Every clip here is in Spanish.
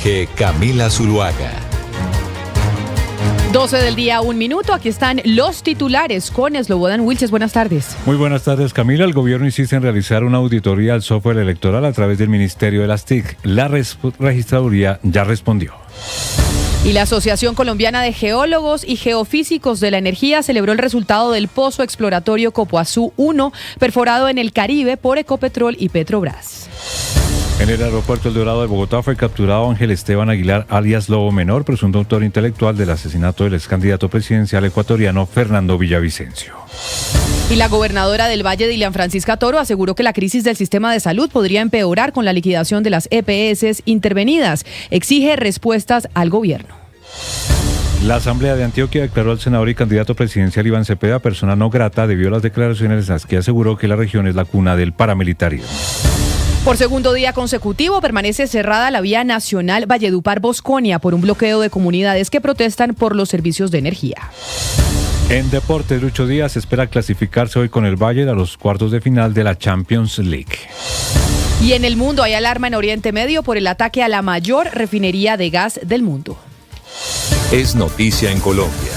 Dirige Camila Zuluaga. 12 del día, 1 minuto. Aquí están los titulares con Slobodan Wilches. Buenas tardes. Muy buenas tardes, Camila. El gobierno insiste en realizar una auditoría al software electoral a través del Ministerio de las TIC. La registraduría ya respondió. Y la Asociación Colombiana de Geólogos y Geofísicos de la Energía celebró el resultado del pozo exploratorio Copoazú 1, perforado en el Caribe por Ecopetrol y Petrobras. En el aeropuerto El Dorado de Bogotá fue capturado Ángel Esteban Aguilar, alias Lobo Menor, presunto autor intelectual del asesinato del ex candidato presidencial ecuatoriano Fernando Villavicencio. Y la gobernadora del Valle, Dilian Francisca Toro, aseguró que la crisis del sistema de salud podría empeorar con la liquidación de las EPS intervenidas. Exige respuestas al gobierno. La Asamblea de Antioquia declaró al senador y candidato presidencial Iván Cepeda persona no grata debido a las declaraciones en las que aseguró que la región es la cuna del paramilitarismo. Por segundo día consecutivo permanece cerrada la vía nacional Valledupar-Bosconia por un bloqueo de comunidades que protestan por los servicios de energía. En deportes, Lucho Díaz espera clasificarse hoy con el Bayern a los cuartos de final de la Champions League. Y en el mundo hay alarma en Oriente Medio por el ataque a la mayor refinería de gas del mundo. Es noticia en Colombia.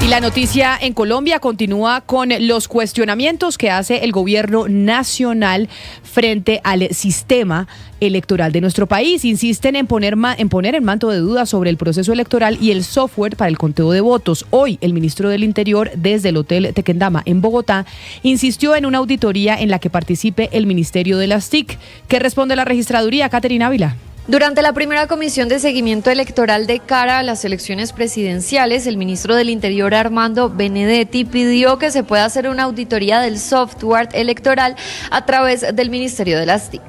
Y la noticia en Colombia continúa con los cuestionamientos que hace el gobierno nacional frente al sistema electoral de nuestro país. Insisten en poner en manto de dudas sobre el proceso electoral y el software para el conteo de votos. Hoy, el ministro del Interior, desde el Hotel Tequendama en Bogotá, insistió en una auditoría en la que participe el Ministerio de las TIC. ¿Qué responde la registraduría, Caterina Ávila? Durante la primera comisión de seguimiento electoral de cara a las elecciones presidenciales, el ministro del Interior, Armando Benedetti, pidió que se pueda hacer una auditoría del software electoral a través del Ministerio de las TIC.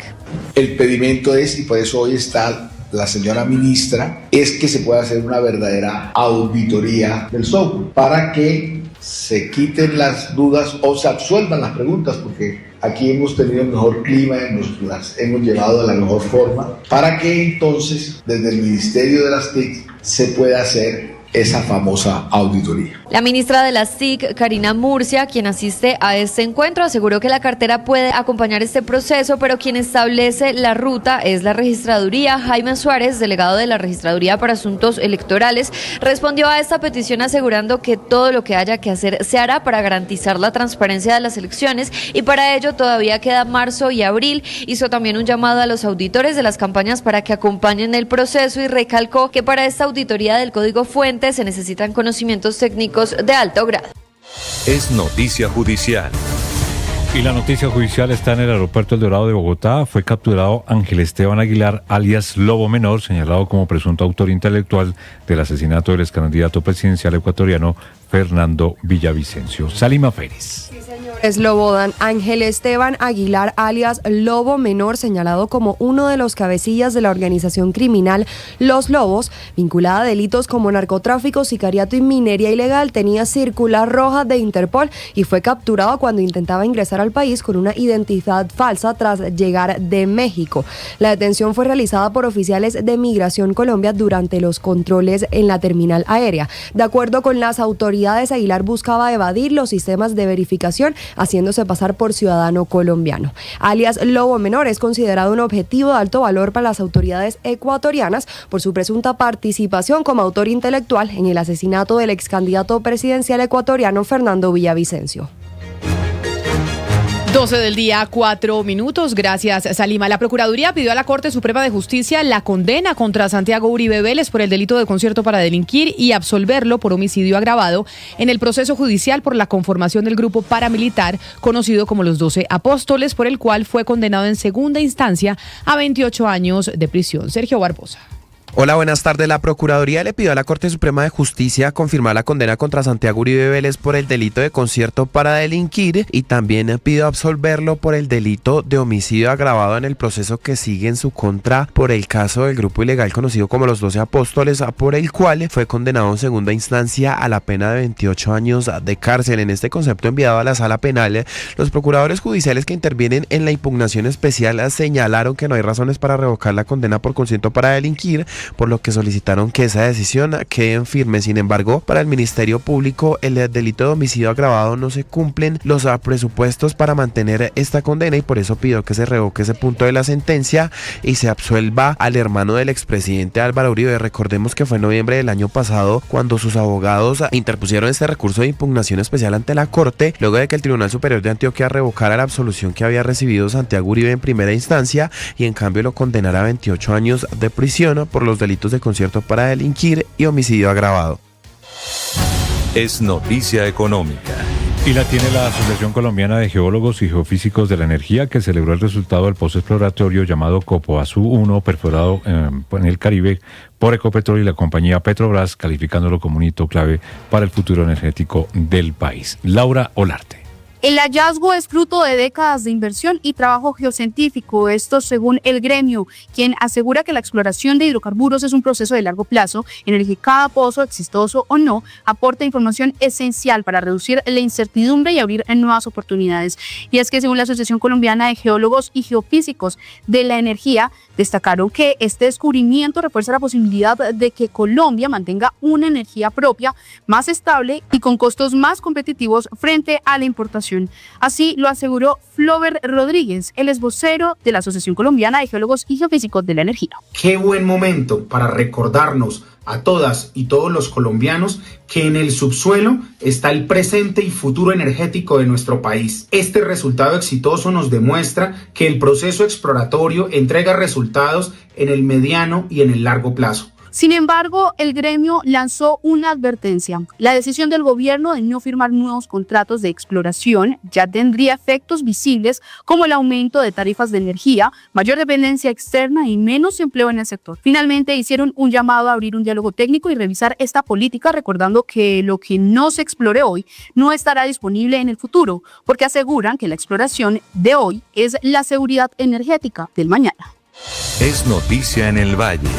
El pedimento es, y por eso hoy está la señora ministra, es que se pueda hacer una verdadera auditoría del software para que se quiten las dudas o se absuelvan las preguntas, porque aquí hemos tenido el mejor clima, las hemos llevado de la mejor forma, para que entonces desde el Ministerio de las TIC se pueda hacer esa famosa auditoría. La ministra de las TIC, Karina Murcia, quien asiste a este encuentro, aseguró que la cartera puede acompañar este proceso, pero quien establece la ruta es la registraduría. Jaime Suárez, delegado de la Registraduría para Asuntos Electorales, respondió a esta petición asegurando que todo lo que haya que hacer se hará para garantizar la transparencia de las elecciones y para ello todavía queda marzo y abril. Hizo también un llamado a los auditores de las campañas para que acompañen el proceso y recalcó que para esta auditoría del código fuente se necesitan conocimientos técnicos de alto grado. Es noticia judicial. Y la noticia judicial está en el aeropuerto El Dorado de Bogotá. Fue capturado Ángel Esteban Aguilar, alias Lobo Menor, señalado como presunto autor intelectual del asesinato del ex candidato presidencial ecuatoriano Fernando Villavicencio. Salima Férez. Slobodan Ángel Esteban Aguilar, alias Lobo Menor, señalado como uno de los cabecillas de la organización criminal Los Lobos, vinculada a delitos como narcotráfico, sicariato y minería ilegal, tenía circular roja de Interpol y fue capturado cuando intentaba ingresar al país con una identidad falsa tras llegar de México. La detención fue realizada por oficiales de Migración Colombia durante los controles en la terminal aérea. De acuerdo con las autoridades, Aguilar buscaba evadir los sistemas de verificación haciéndose pasar por ciudadano colombiano. Alias Lobo Menor es considerado un objetivo de alto valor para las autoridades ecuatorianas por su presunta participación como autor intelectual en el asesinato del ex candidato presidencial ecuatoriano Fernando Villavicencio. 12 del día, 4 minutos. Gracias, Salima. La Procuraduría pidió a la Corte Suprema de Justicia la condena contra Santiago Uribe Vélez por el delito de concierto para delinquir y absolverlo por homicidio agravado en el proceso judicial por la conformación del grupo paramilitar conocido como los 12 Apóstoles, por el cual fue condenado en segunda instancia a 28 años de prisión. Sergio Barbosa. Hola, buenas tardes. La Procuraduría le pidió a la Corte Suprema de Justicia confirmar la condena contra Santiago Uribe Vélez por el delito de concierto para delinquir y también pidió absolverlo por el delito de homicidio agravado en el proceso que sigue en su contra por el caso del grupo ilegal conocido como los 12 Apóstoles, por el cual fue condenado en segunda instancia a la pena de 28 años de cárcel. En este concepto enviado a la Sala Penal, los procuradores judiciales que intervienen en la impugnación especial señalaron que no hay razones para revocar la condena por concierto para delinquir, por lo que solicitaron que esa decisión quede en firme. Sin embargo, para el Ministerio Público, el delito de homicidio agravado no se cumplen los presupuestos para mantener esta condena y por eso pidió que se revoque ese punto de la sentencia y se absuelva al hermano del expresidente Álvaro Uribe. Recordemos que fue en noviembre del año pasado cuando sus abogados interpusieron este recurso de impugnación especial ante la Corte, luego de que el Tribunal Superior de Antioquia revocara la absolución que había recibido Santiago Uribe en primera instancia y en cambio lo condenara a 28 años de prisión por los delitos de concierto para delinquir y homicidio agravado. Es noticia económica. Y la tiene la Asociación Colombiana de Geólogos y Geofísicos de la Energía, que celebró el resultado del pozo exploratorio llamado Copoazú 1, perforado en el Caribe por Ecopetrol y la compañía Petrobras, calificándolo como un hito clave para el futuro energético del país. Laura Olarte. El hallazgo es fruto de décadas de inversión y trabajo geocientífico, esto según el gremio, quien asegura que la exploración de hidrocarburos es un proceso de largo plazo en el que cada pozo, exitoso o no, aporta información esencial para reducir la incertidumbre y abrir nuevas oportunidades. Y es que según la Asociación Colombiana de Geólogos y Geofísicos de la Energía, destacaron que este descubrimiento refuerza la posibilidad de que Colombia mantenga una energía propia, más estable y con costos más competitivos frente a la importación. Así lo aseguró Flover Rodríguez, el vocero de la Asociación Colombiana de Geólogos y Geofísicos de la Energía. Qué buen momento para recordarnos a todas y todos los colombianos que en el subsuelo está el presente y futuro energético de nuestro país. Este resultado exitoso nos demuestra que el proceso exploratorio entrega resultados en el mediano y en el largo plazo. Sin embargo, el gremio lanzó una advertencia. La decisión del gobierno de no firmar nuevos contratos de exploración ya tendría efectos visibles como el aumento de tarifas de energía, mayor dependencia externa y menos empleo en el sector. Finalmente, hicieron un llamado a abrir un diálogo técnico y revisar esta política, recordando que lo que no se explore hoy no estará disponible en el futuro, porque aseguran que la exploración de hoy es la seguridad energética del mañana. Es noticia en el Valle.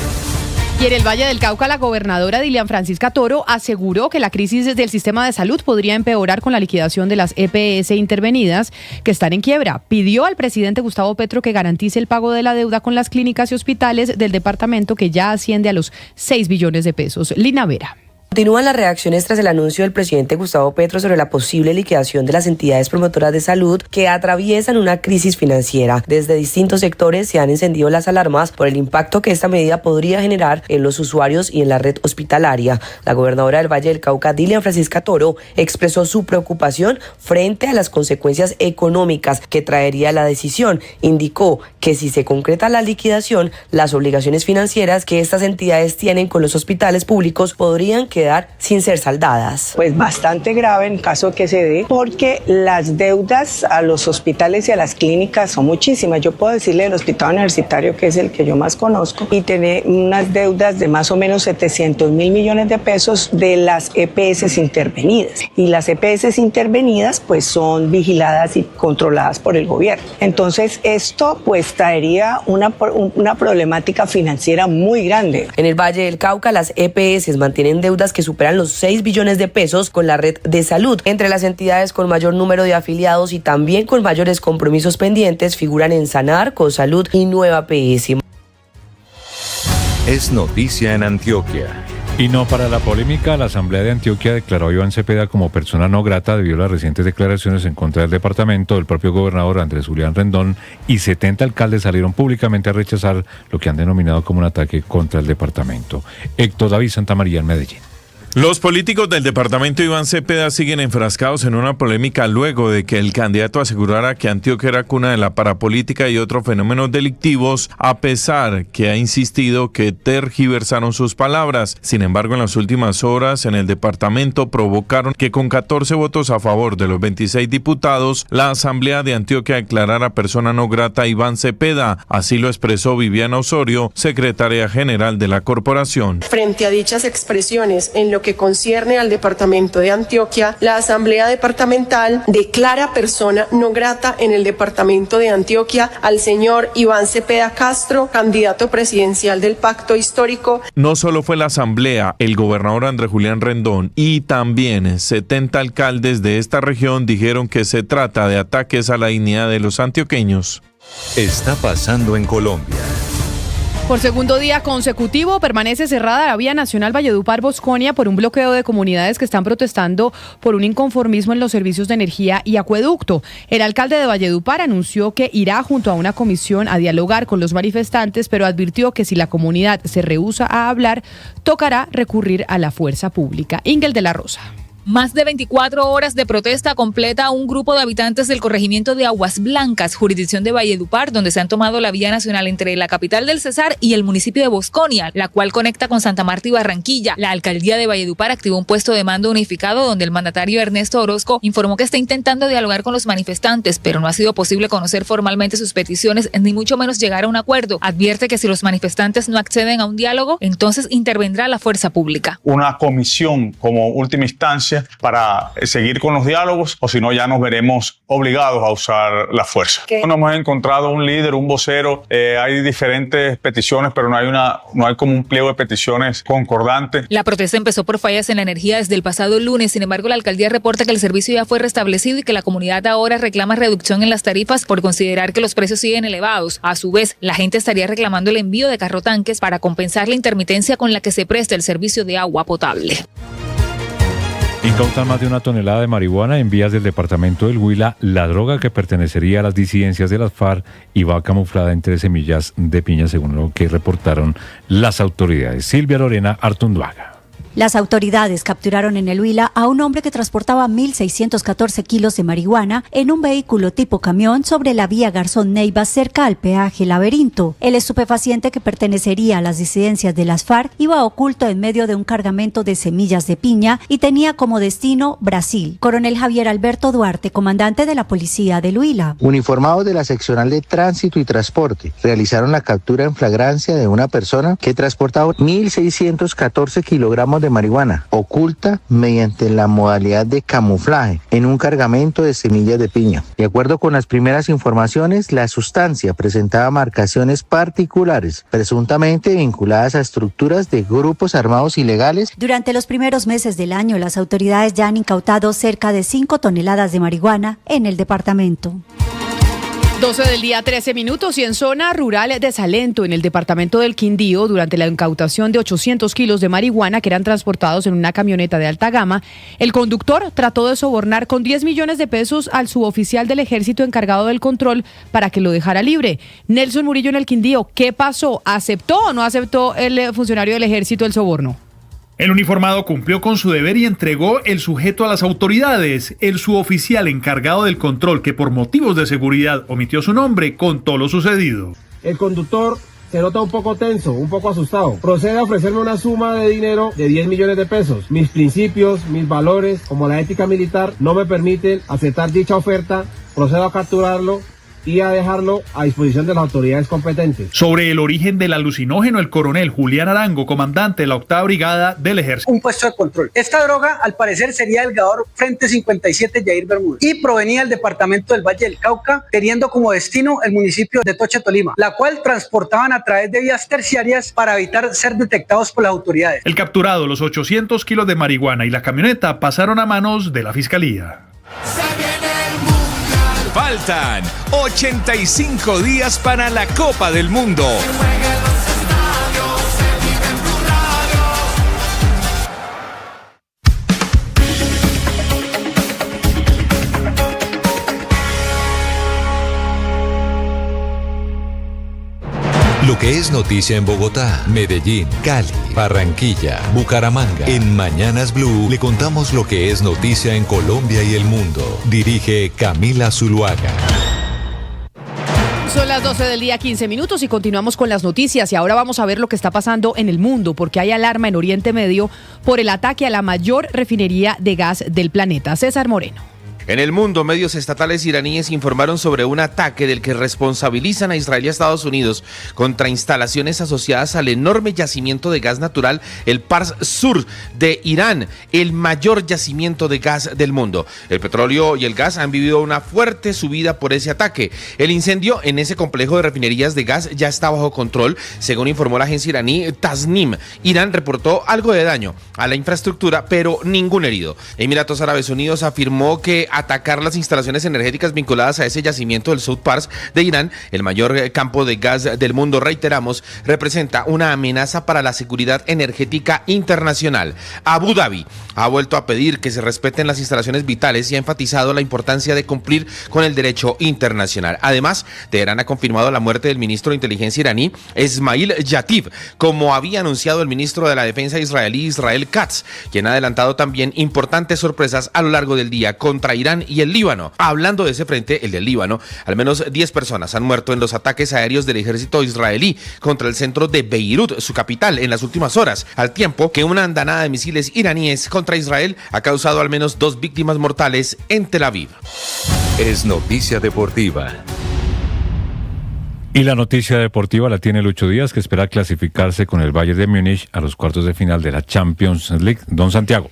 Y en el Valle del Cauca, la gobernadora Dilian Francisca Toro aseguró que la crisis del sistema de salud podría empeorar con la liquidación de las EPS intervenidas que están en quiebra. Pidió al presidente Gustavo Petro que garantice el pago de la deuda con las clínicas y hospitales del departamento, que ya asciende a los 6 billones de pesos. Lina Vera. Continúan las reacciones tras el anuncio del presidente Gustavo Petro sobre la posible liquidación de las entidades promotoras de salud que atraviesan una crisis financiera. Desde distintos sectores se han encendido las alarmas por el impacto que esta medida podría generar en los usuarios y en la red hospitalaria. La gobernadora del Valle del Cauca, Dilian Francisca Toro, expresó su preocupación frente a las consecuencias económicas que traería la decisión. Indicó que si se concreta la liquidación, las obligaciones financieras que estas entidades tienen con los hospitales públicos podrían quedar sin ser saldadas. Pues bastante grave en caso que se dé, porque las deudas a los hospitales y a las clínicas son muchísimas. Yo puedo decirle el hospital universitario, que es el que yo más conozco, y tiene unas deudas de más o menos 700.000 millones de pesos de las EPS intervenidas. Y las EPS intervenidas pues son vigiladas y controladas por el gobierno. Entonces esto pues traería una problemática financiera muy grande. En el Valle del Cauca, las EPS mantienen deudas que superan los 6 billones de pesos con la red de salud. Entre las entidades con mayor número de afiliados y también con mayores compromisos pendientes figuran Ensanar, Cosalud y Nueva PS. Es noticia en Antioquia. Y no para la polémica, la Asamblea de Antioquia declaró a Iván Cepeda como persona no grata debido a las recientes declaraciones en contra del departamento del propio gobernador Andrés Julián Rendón, y 70 alcaldes salieron públicamente a rechazar lo que han denominado como un ataque contra el departamento. Héctor David Santamaría, en Medellín. Los políticos del departamento Iván Cepeda siguen enfrascados en una polémica luego de que el candidato asegurara que Antioquia era cuna de la parapolítica y otros fenómenos delictivos, a pesar que ha insistido que tergiversaron sus palabras. Sin embargo, en las últimas horas en el departamento provocaron que con 14 votos a favor de los 26 diputados, la Asamblea de Antioquia declarara persona no grata a Iván Cepeda. Así lo expresó Viviana Osorio, secretaria general de la corporación. Frente a dichas expresiones, en lo que concierne al departamento de Antioquia, la Asamblea Departamental declara persona no grata en el departamento de Antioquia al señor Iván Cepeda Castro, candidato presidencial del Pacto Histórico. No solo fue la Asamblea, el gobernador Andrés Julián Rendón y también 70 alcaldes de esta región dijeron que se trata de ataques a la dignidad de los antioqueños. Está pasando en Colombia. Por segundo día consecutivo permanece cerrada la vía nacional Valledupar-Bosconia por un bloqueo de comunidades que están protestando por un inconformismo en los servicios de energía y acueducto. El alcalde de Valledupar anunció que irá junto a una comisión a dialogar con los manifestantes, pero advirtió que si la comunidad se rehúsa a hablar, tocará recurrir a la fuerza pública. Ingel de la Rosa. Más de 24 horas de protesta completa un grupo de habitantes del corregimiento de Aguas Blancas, jurisdicción de Valledupar, donde se han tomado la vía nacional entre la capital del Cesar y el municipio de Bosconia, la cual conecta con Santa Marta y Barranquilla. La alcaldía de Valledupar activó un puesto de mando unificado donde el mandatario Ernesto Orozco informó que está intentando dialogar con los manifestantes, pero no ha sido posible conocer formalmente sus peticiones ni mucho menos llegar a un acuerdo. Advierte que si los manifestantes no acceden a un diálogo, entonces intervendrá la fuerza pública. Una comisión como última instancia para seguir con los diálogos, o si no ya nos veremos obligados a usar la fuerza. No hemos encontrado un líder, un vocero, hay diferentes peticiones, pero no hay como un pliego de peticiones concordante. La protesta empezó por fallas en la energía desde el pasado lunes, sin embargo la alcaldía reporta que el servicio ya fue restablecido y que la comunidad ahora reclama reducción en las tarifas por considerar que los precios siguen elevados. A su vez, la gente estaría reclamando el envío de carrotanques para compensar la intermitencia con la que se presta el servicio de agua potable. Incautan más de 1 tonelada de marihuana en vías del departamento del Huila. La droga, que pertenecería a las disidencias de las FARC, iba camuflada entre semillas de piña, según lo que reportaron las autoridades. Silvia Lorena Artunduaga. Las autoridades capturaron en el Huila a un hombre que transportaba 1.614 kilos de marihuana en un vehículo tipo camión sobre la vía Garzón Neiva, cerca al peaje Laberinto. El estupefaciente, que pertenecería a las disidencias de las FARC, iba oculto en medio de un cargamento de semillas de piña y tenía como destino Brasil. Coronel Javier Alberto Duarte, comandante de la policía del Huila. Uniformados de la seccional de tránsito y transporte realizaron la captura en flagrancia de una persona que transportaba 1.614 kilogramos de marihuana oculta mediante la modalidad de camuflaje en un cargamento de semillas de piña. De acuerdo con las primeras informaciones, la sustancia presentaba marcaciones particulares, presuntamente vinculadas a estructuras de grupos armados ilegales. Durante los primeros meses del año, las autoridades ya han incautado cerca de 5 toneladas de marihuana en el departamento. 12 del día, 13 minutos, y en zona rural de Salento, en el departamento del Quindío, durante la incautación de 800 kilos de marihuana que eran transportados en una camioneta de alta gama, el conductor trató de sobornar con 10 millones de pesos al suboficial del ejército encargado del control para que lo dejara libre. Nelson Murillo en el Quindío, ¿qué pasó? ¿Aceptó o no aceptó el funcionario del ejército el soborno? El uniformado cumplió con su deber y entregó el sujeto a las autoridades. El suboficial encargado del control, que por motivos de seguridad omitió su nombre, contó lo sucedido. El conductor se nota un poco tenso, un poco asustado. Procede a ofrecerme una suma de dinero de 10 millones de pesos. Mis principios, mis valores, como la ética militar, no me permiten aceptar dicha oferta. Procedo a capturarlo y a dejarlo a disposición de las autoridades competentes. Sobre el origen del alucinógeno, el coronel Julián Arango, comandante de la 8ª Brigada del Ejército. Un puesto de control. Esta droga, al parecer, sería del Gador Frente 57 Yair Bermúdez y provenía del departamento del Valle del Cauca, teniendo como destino el municipio de Toche, Tolima, la cual transportaban a través de vías terciarias para evitar ser detectados por las autoridades. El capturado, los 800 kilos de marihuana y la camioneta pasaron a manos de la Fiscalía. Faltan 85 días para la Copa del Mundo. Lo que es noticia en Bogotá, Medellín, Cali, Barranquilla, Bucaramanga. En Mañanas Blue le contamos lo que es noticia en Colombia y el mundo. Dirige Camila Zuluaga. Son las 12 del día, 15 minutos, y continuamos con las noticias. Y ahora vamos a ver lo que está pasando en el mundo, porque hay alarma en Oriente Medio por el ataque a la mayor refinería de gas del planeta. César Moreno. En el mundo, medios estatales iraníes informaron sobre un ataque del que responsabilizan a Israel y a Estados Unidos contra instalaciones asociadas al enorme yacimiento de gas natural, el Pars Sur de Irán, el mayor yacimiento de gas del mundo. El petróleo y el gas han vivido una fuerte subida por ese ataque. El incendio en ese complejo de refinerías de gas ya está bajo control, según informó la agencia iraní Tasnim. Irán reportó algo de daño a la infraestructura, pero ningún herido. Emiratos Árabes Unidos afirmó que atacar las instalaciones energéticas vinculadas a ese yacimiento del South Pars de Irán, el mayor campo de gas del mundo, reiteramos, representa una amenaza para la seguridad energética internacional. Abu Dhabi ha vuelto a pedir que se respeten las instalaciones vitales y ha enfatizado la importancia de cumplir con el derecho internacional. Además, Teherán ha confirmado la muerte del ministro de Inteligencia iraní, Esmail Yativ, como había anunciado el ministro de la Defensa israelí, Israel Katz, quien ha adelantado también importantes sorpresas a lo largo del día contra Irán y el Líbano. Hablando de ese frente, el del Líbano, al menos 10 personas han muerto en los ataques aéreos del ejército israelí contra el centro de Beirut, su capital, en las últimas horas, al tiempo que una andanada de misiles iraníes contra Israel ha causado al menos 2 víctimas mortales en Tel Aviv. Es noticia deportiva. Y la noticia deportiva la tiene Lucho Díaz, que espera clasificarse con el Bayern de Múnich a los cuartos de final de la Champions League. Don Santiago.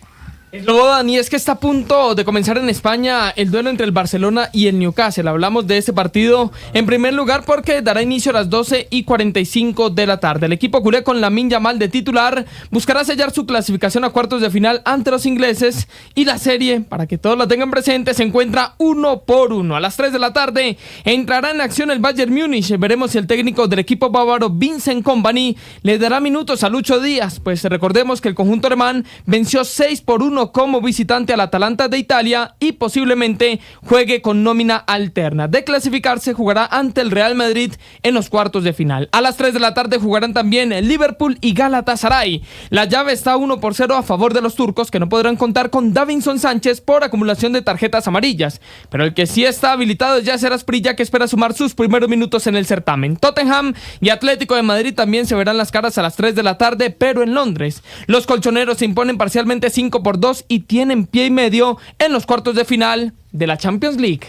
Dani, es que está a punto de comenzar en España el duelo entre el Barcelona y el Newcastle. Hablamos de este partido en primer lugar porque dará inicio a las 12:45 de la tarde. El equipo culé con Lamine Yamal de titular buscará sellar su clasificación a cuartos de final ante los ingleses, y la serie, para que todos la tengan presente, se encuentra 1-1. A las 3 de la tarde entrará en acción el Bayern Múnich. Veremos si el técnico del equipo bávaro, Vincent Kompany, le dará minutos a Lucho Díaz, pues recordemos que el conjunto alemán venció 6-1 como visitante al Atalanta de Italia y posiblemente juegue con nómina alterna. De clasificarse, jugará ante el Real Madrid en los cuartos de final. A las 3 de la tarde jugarán también el Liverpool y Galatasaray. La llave está 1-0 a favor de los turcos, que no podrán contar con Davinson Sánchez por acumulación de tarjetas amarillas. Pero el que sí está habilitado es Yasser Asprilla, que espera sumar sus primeros minutos en el certamen. Tottenham y Atlético de Madrid también se verán las caras a las 3 de la tarde, pero en Londres. Los colchoneros se imponen parcialmente 5-2 y tienen pie y medio en los cuartos de final de la Champions League.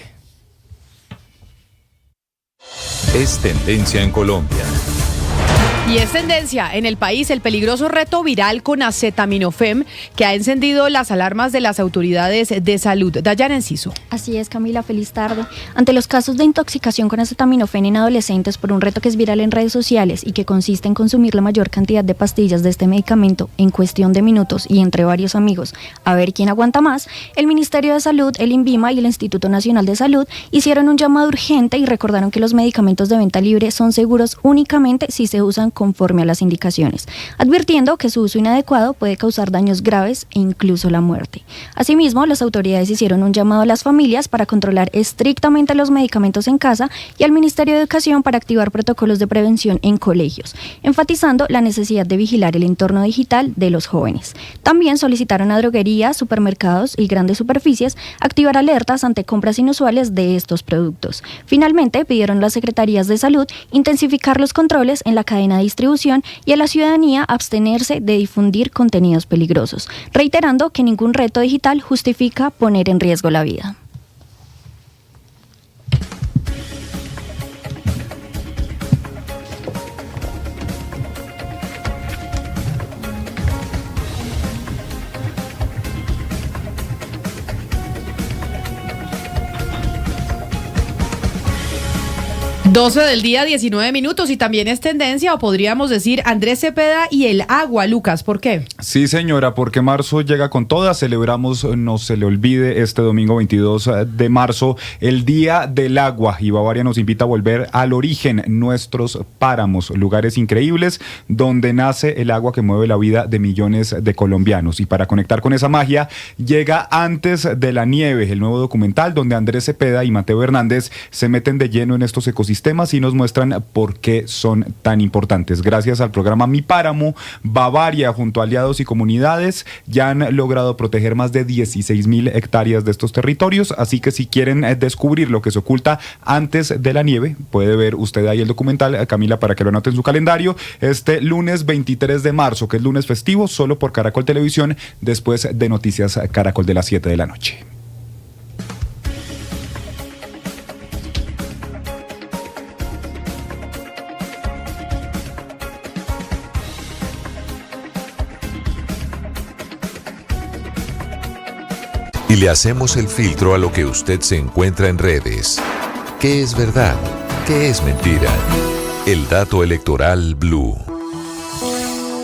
Es tendencia en Colombia. Y es tendencia en el país el peligroso reto viral con acetaminofén, que ha encendido las alarmas de las autoridades de salud. Dayana Enciso. Así es, Camila, feliz tarde. Ante los casos de intoxicación con acetaminofén en adolescentes por un reto que es viral en redes sociales y que consiste en consumir la mayor cantidad de pastillas de este medicamento en cuestión de minutos y entre varios amigos, a ver quién aguanta más, el Ministerio de Salud, el INVIMA y el Instituto Nacional de Salud hicieron un llamado urgente y recordaron que los medicamentos de venta libre son seguros únicamente si se usan conforme a las indicaciones, advirtiendo que su uso inadecuado puede causar daños graves e incluso la muerte. Asimismo, las autoridades hicieron un llamado a las familias para controlar estrictamente los medicamentos en casa y al Ministerio de Educación para activar protocolos de prevención en colegios, enfatizando la necesidad de vigilar el entorno digital de los jóvenes. También solicitaron a droguerías, supermercados y grandes superficies activar alertas ante compras inusuales de estos productos. Finalmente, pidieron a las secretarías de salud intensificar los controles en la cadena de distribución y a la ciudadanía abstenerse de difundir contenidos peligrosos, reiterando que ningún reto digital justifica poner en riesgo la vida. Doce del día, 19 minutos, y también es tendencia, o podríamos decir, Andrés Cepeda y el agua. Lucas, ¿por qué? Sí, señora, porque marzo llega con todas. Celebramos, no se le olvide, este domingo 22 de marzo, el Día del Agua, y Bavaria nos invita a volver al origen, nuestros páramos, lugares increíbles donde nace el agua que mueve la vida de millones de colombianos. Y para conectar con esa magia, llega Antes de la Nieve, el nuevo documental donde Andrés Cepeda y Mateo Hernández se meten de lleno en estos ecosistemas y nos muestran por qué son tan importantes. Gracias al programa Mi Páramo, Bavaria, junto a aliados y comunidades, ya han logrado proteger más de 16,000 hectáreas de estos territorios, así que si quieren descubrir lo que se oculta antes de la nieve, puede ver usted ahí el documental, Camila, para que lo anote en su calendario, este lunes 23 de marzo, que es lunes festivo, solo por Caracol Televisión, después de Noticias Caracol de las 7 de la noche. Y le hacemos el filtro a lo que usted se encuentra en redes. ¿Qué es verdad? ¿Qué es mentira? El dato electoral Blue.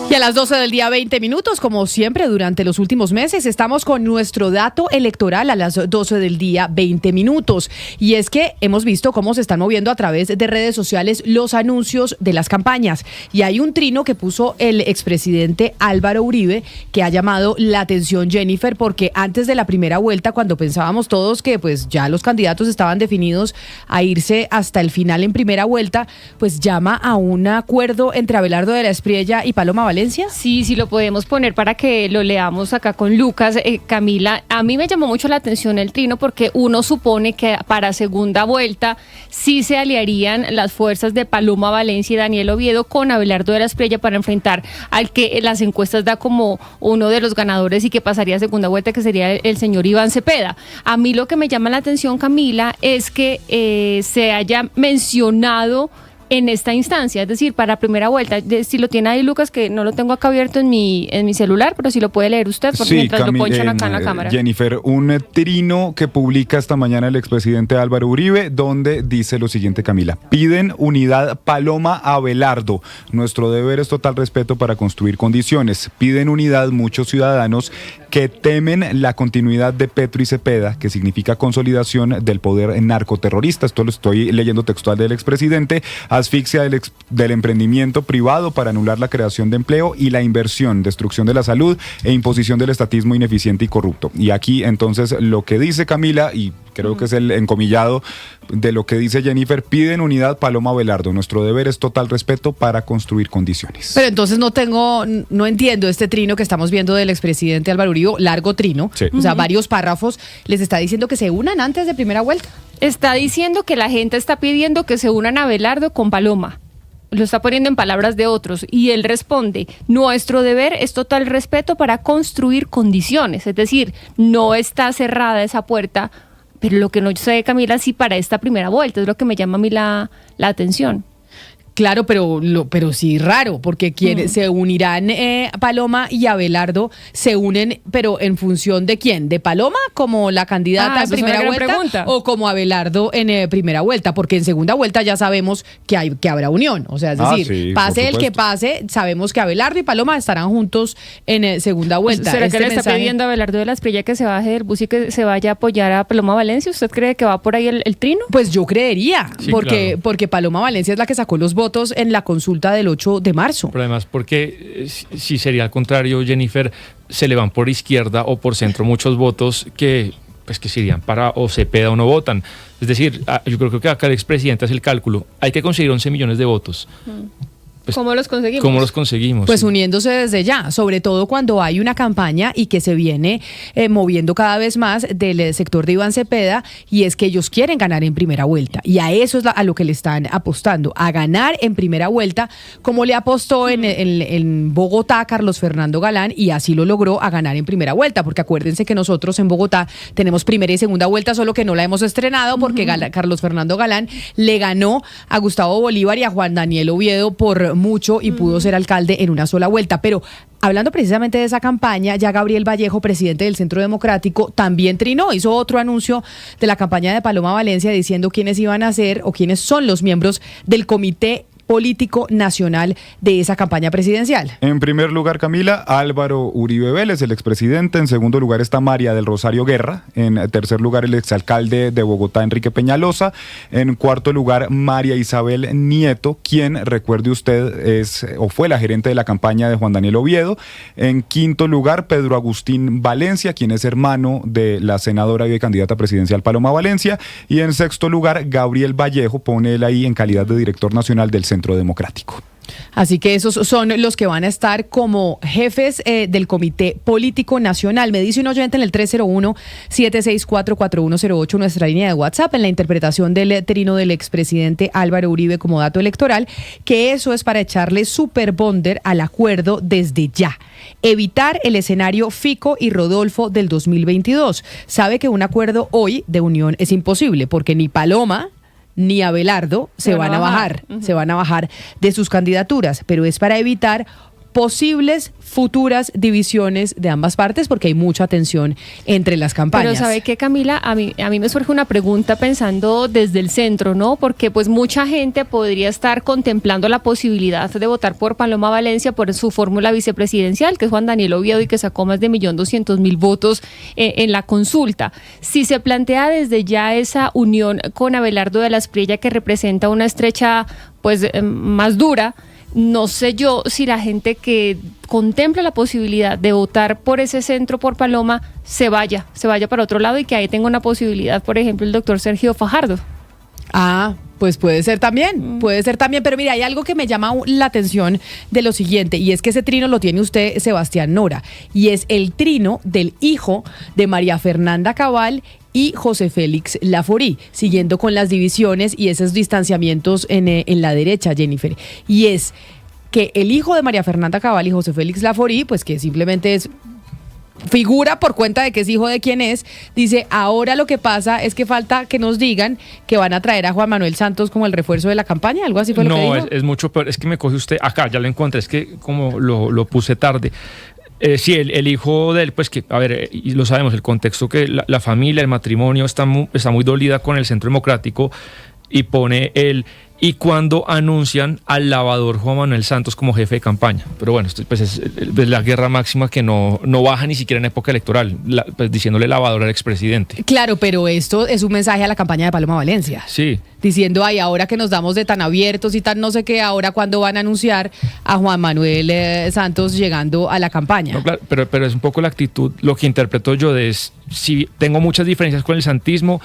Y a las 12 del día 20 minutos, como siempre durante los últimos meses, estamos con nuestro dato electoral a las 12 del día 20 minutos. Y es que hemos visto cómo se están moviendo a través de redes sociales los anuncios de las campañas. Y hay un trino que puso el expresidente Álvaro Uribe que ha llamado la atención, Jennifer, porque antes de la primera vuelta, cuando pensábamos todos que pues ya los candidatos estaban definidos a irse hasta el final en primera vuelta, pues llama a un acuerdo entre Abelardo de la Espriella y Paloma Valencia. Sí, lo podemos poner para que lo leamos acá con Lucas. Camila, a mí me llamó mucho la atención el trino porque uno supone que para segunda vuelta sí se aliarían las fuerzas de Paloma Valencia y Daniel Oviedo con Abelardo de la Espriella para enfrentar al que las encuestas da como uno de los ganadores y que pasaría a segunda vuelta, que sería el señor Iván Cepeda. A mí lo que me llama la atención, Camila, es que se haya mencionado en esta instancia, es decir, para primera vuelta. Si lo tiene ahí, Lucas, que no lo tengo acá abierto en mi celular, pero si lo puede leer usted, porque mientras lo ponchan acá en la cámara. Jennifer, un trino que publica esta mañana el expresidente Álvaro Uribe, donde dice lo siguiente, Camila: piden unidad Paloma Abelardo. Nuestro deber es total respeto para construir condiciones. Piden unidad muchos ciudadanos que temen la continuidad de Petro y Cepeda, que significa consolidación del poder narcoterrorista. Esto lo estoy leyendo textual del expresidente. Asfixia del emprendimiento privado para anular la creación de empleo y la inversión, destrucción de la salud e imposición del estatismo ineficiente y corrupto. Y aquí entonces lo que dice Camila, y creo que es el encomillado de lo que dice Jennifer: piden unidad Paloma Abelardo. Nuestro deber es total respeto para construir condiciones. Pero entonces no entiendo este trino que estamos viendo del expresidente Álvaro Uribe, largo trino, sí. O sea, varios párrafos. ¿Les está diciendo que se unan antes de primera vuelta? Está diciendo que la gente está pidiendo que se unan a Abelardo con Paloma. Lo está poniendo en palabras de otros y él responde: nuestro deber es total respeto para construir condiciones. Es decir, no está cerrada esa puerta, pero lo que no sé, Camila, si para esta primera vuelta es lo que me llama a mí la atención. Claro, pero sí raro, porque se unirán Paloma y Abelardo, se unen, pero ¿en función de quién? ¿De Paloma como la candidata en primera vuelta o como Abelardo en primera vuelta? Porque en segunda vuelta ya sabemos que habrá unión, o sea, es decir, sí, pase el que pase, sabemos que Abelardo y Paloma estarán juntos en segunda vuelta. ¿Será que le está pidiendo a Abelardo de la Espriella que se baje del bus y que se vaya a apoyar a Paloma Valencia? ¿Usted cree que va por ahí el trino? Pues yo creería, sí, porque Paloma Valencia es la que sacó los votos en la consulta del 8 de marzo. Pero además, porque si sería al contrario, Jennifer, se le van por izquierda o por centro muchos votos que se irían para o Cepeda o no votan. Es decir, yo creo que acá el expresidente hace el cálculo: hay que conseguir 11 millones de votos. Pues, ¿cómo los conseguimos? ¿Cómo los conseguimos? Pues uniéndose desde ya, sobre todo cuando hay una campaña y que se viene moviendo cada vez más del sector de Iván Cepeda, y es que ellos quieren ganar en primera vuelta, y a eso es a lo que le están apostando, a ganar en primera vuelta, como le apostó en Bogotá Carlos Fernando Galán, y así lo logró, a ganar en primera vuelta, porque acuérdense que nosotros en Bogotá tenemos primera y segunda vuelta, solo que no la hemos estrenado porque Carlos Fernando Galán le ganó a Gustavo Bolívar y a Juan Daniel Oviedo por mucho y pudo ser alcalde en una sola vuelta. Pero hablando precisamente de esa campaña, ya Gabriel Vallejo, presidente del Centro Democrático, también trinó, hizo otro anuncio de la campaña de Paloma Valencia diciendo quiénes iban a ser o quiénes son los miembros del comité político nacional de esa campaña presidencial. En primer lugar, Camila, Álvaro Uribe Vélez, el expresidente. En segundo lugar está María del Rosario Guerra. En tercer lugar, el exalcalde de Bogotá, Enrique Peñalosa. En cuarto lugar, María Isabel Nieto, quien, recuerde usted, es o fue la gerente de la campaña de Juan Daniel Oviedo. En quinto lugar, Pedro Agustín Valencia, quien es hermano de la senadora y candidata presidencial Paloma Valencia. Y en sexto lugar, Gabriel Vallejo, pone él ahí en calidad de director nacional del Centro Democrático. Así que esos son los que van a estar como jefes del Comité Político Nacional. Me dice un oyente en el 301-764-4108, nuestra línea de WhatsApp, en la interpretación del trino del expresidente Álvaro Uribe como dato electoral, que eso es para echarle super bonder al acuerdo desde ya. Evitar el escenario Fico y Rodolfo del 2022. Sabe que un acuerdo hoy de unión es imposible, porque ni Paloma ni Abelardo se van a bajar de sus candidaturas, pero es para evitar posibles futuras divisiones de ambas partes, porque hay mucha tensión entre las campañas. Pero ¿sabe qué, Camila? A mí me surge una pregunta pensando desde el centro, ¿no? Porque pues mucha gente podría estar contemplando la posibilidad de votar por Paloma Valencia por su fórmula vicepresidencial, que es Juan Daniel Oviedo, y que sacó más de 1.200.000 votos en la consulta. Si se plantea desde ya esa unión con Abelardo de la Espriella, que representa una estrecha pues más dura, no sé yo si la gente que contempla la posibilidad de votar por ese centro, por Paloma, se vaya para otro lado y que ahí tenga una posibilidad, por ejemplo, el doctor Sergio Fajardo. Pues puede ser también, pero mira, hay algo que me llama la atención de lo siguiente, y es que ese trino lo tiene usted, Sebastián Nora, y es el trino del hijo de María Fernanda Cabal y José Félix Laforí, siguiendo con las divisiones y esos distanciamientos en la derecha, Jennifer. Y es que el hijo de María Fernanda Cabal y José Félix Laforí, pues que simplemente es figura por cuenta de que es hijo de quien es, dice, ahora lo que pasa es que falta que nos digan que van a traer a Juan Manuel Santos como el refuerzo de la campaña, algo así fue lo que dijo. No, es mucho peor, es que me coge usted, acá ya lo encontré, es que como lo puse tarde. Sí, el hijo de él, pues que, a ver, y lo sabemos, el contexto que la familia, el matrimonio está muy dolida con el Centro Democrático, y pone y cuando anuncian al lavador Juan Manuel Santos como jefe de campaña. Pero bueno, esto pues es la guerra máxima que no baja ni siquiera en época electoral, pues diciéndole lavador al expresidente. Claro, pero esto es un mensaje a la campaña de Paloma Valencia. Sí. Diciendo, ahora que nos damos de tan abiertos y tan no sé qué, ahora cuándo van a anunciar a Juan Manuel Santos llegando a la campaña. No, claro, pero es un poco la actitud, lo que interpreto yo si tengo muchas diferencias con el santismo,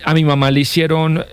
a mi mamá le hicieron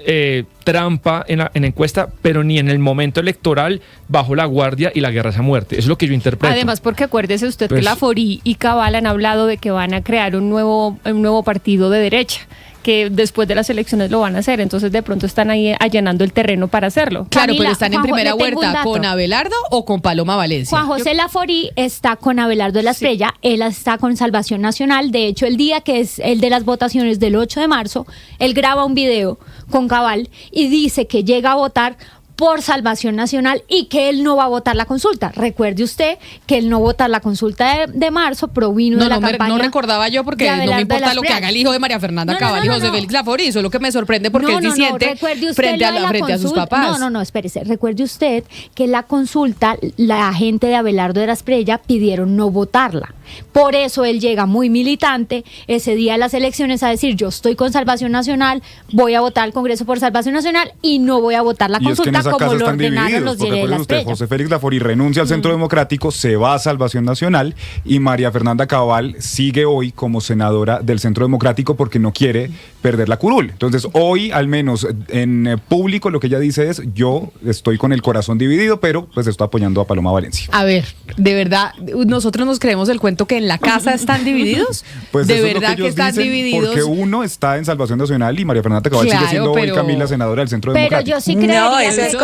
trampa en la encuesta, pero ni en el momento electoral bajó la guardia y la guerra es a muerte. Eso es lo que yo interpreto. Además, porque acuérdese usted Pues, que Laforí y Cabal han hablado de que van a crear un nuevo partido de derecha, que después de las elecciones lo van a hacer, entonces de pronto están ahí allanando el terreno para hacerlo. Claro, Camila, pero están en primera vuelta con Abelardo o con Paloma Valencia. Juan José Laforí está con Abelardo de la Espriella, él está con Salvación Nacional. De hecho, el día que es el de las votaciones del 8 de marzo, él graba un video con Cabal y dice que llega a votar por Salvación Nacional y que él no va a votar la consulta. Recuerde usted que él no votar la consulta de marzo provino de la campaña. No recordaba yo porque no me importa lo que haga el hijo de María Fernanda Cabal y José Félix Laforí, eso es lo que me sorprende porque es diciente frente a sus papás. No, espérese. Recuerde usted que la consulta, la gente de Abelardo de la Espriella pidieron no votarla. Por eso él llega muy militante ese día de las elecciones a decir, yo estoy con Salvación Nacional, voy a votar al Congreso por Salvación Nacional y no voy a votar la consulta como lo ordenaron los de la Espriella. José Félix Laforí renuncia al Centro Democrático, se va a Salvación Nacional y María Fernanda Cabal sigue hoy como senadora del Centro Democrático porque no quiere perder la curul. Entonces hoy, al menos en público, lo que ella dice es, yo estoy con el corazón dividido, pero pues estoy apoyando a Paloma Valencia. A ver, ¿de verdad nosotros nos creemos el cuento que en la casa están divididos? Pues ¿De eso es verdad lo que están divididos? Porque uno está en Salvación Nacional y María Fernanda Cabal sigue siendo hoy Camila senadora del Centro Democrático. Pero yo sí creería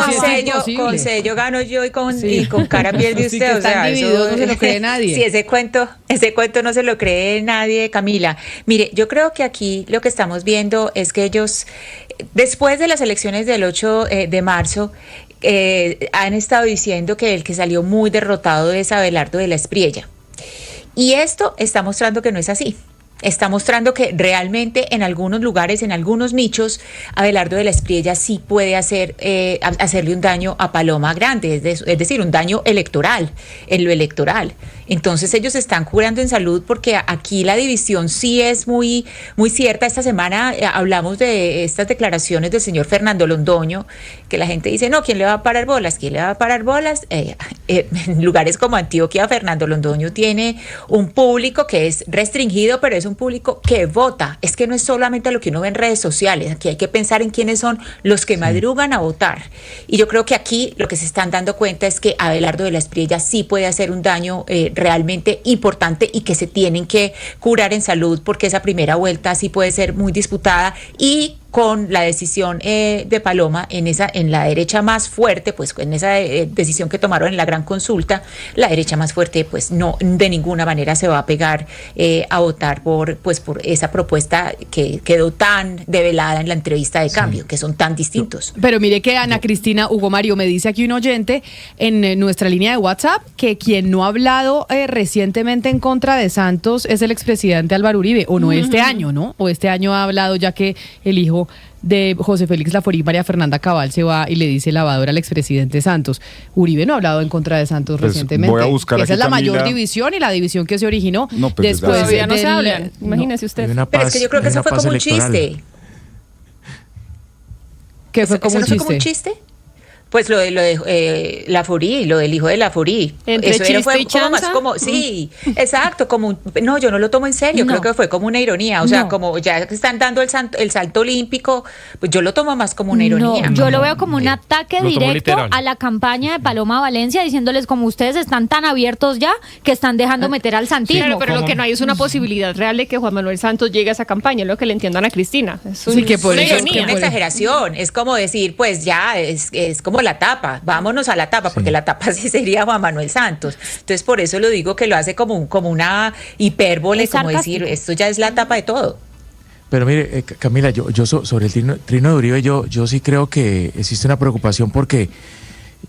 que con sello gano yo y con cara pierde Sí, usted. que están divididos, no se lo cree nadie. Sí, ese cuento no se lo cree nadie, Camila. Mire, yo creo que aquí lo que estamos viendo es que ellos, después de las elecciones del 8 de marzo, han estado diciendo que el que salió muy derrotado es Abelardo de la Espriella. Y esto está mostrando que no es así. Está mostrando que realmente en algunos lugares, en algunos nichos, Abelardo de la Espriella sí puede hacerle un daño a Paloma grande, es decir, un daño electoral, en lo electoral. Entonces ellos están curando en salud porque aquí la división sí es muy, muy cierta. Esta semana hablamos de estas declaraciones del señor Fernando Londoño, que la gente dice, no, ¿quién le va a parar bolas? ¿Quién le va a parar bolas? En lugares como Antioquia, Fernando Londoño tiene un público que es restringido, pero es un público que vota. Es que no es solamente lo que uno ve en redes sociales, aquí hay que pensar en quiénes son los que madrugan a votar. Y yo creo que aquí lo que se están dando cuenta es que Abelardo de la Espriella sí puede hacer un daño realmente importante y que se tienen que curar en salud porque esa primera vuelta sí puede ser muy disputada y con la decisión de Paloma en la derecha más fuerte, pues en esa decisión que tomaron en la gran consulta, la derecha más fuerte pues no de ninguna manera se va a pegar a votar por esa propuesta que quedó tan develada en la entrevista de cambio, que son tan distintos. Pero mire que Ana Cristina, Hugo Mario, me dice aquí un oyente en nuestra línea de WhatsApp que quien no ha hablado recientemente en contra de Santos es el expresidente Álvaro Uribe, o no este año, ¿no? O este año ha hablado ya que el hijo de José Félix Laforí, María Fernanda Cabal, se va y le dice lavadora al expresidente Santos. Uribe no ha hablado en contra de Santos recientemente. Voy a buscar Esa aquí, es la Camila, mayor división y la división que se originó pues, después todavía no se hablan, imagínese usted. Pero es que yo creo que eso fue como un chiste. ¿Qué fue como un chiste? ¿Como un chiste? Pues lo de Laforí, lo del hijo de Laforí. Entre eso chiste fue y como más chanza. como, sí, exacto, como no, yo no lo tomo en serio, creo que fue como una ironía, o sea, como ya que están dando el salto olímpico, pues yo lo tomo más como una ironía. No, yo lo veo como un ataque Lo tomo directo literal. a la campaña de Paloma Valencia, diciéndoles como ustedes están tan abiertos ya que están dejando meter al santismo. Claro, pero lo que no hay es una posibilidad real de que Juan Manuel Santos llegue a esa campaña, es lo que le entiendan a Cristina. Sí, que por Una eso ironía, una exageración, es como decir, pues ya, es como la tapa, vámonos a la tapa, porque la tapa sí sería Juan Manuel Santos. Entonces, por eso lo digo que lo hace como una hipérbole, como decir, esto ya es la tapa de todo. Pero mire, Camila, yo sobre el trino de Uribe, yo sí creo que existe una preocupación porque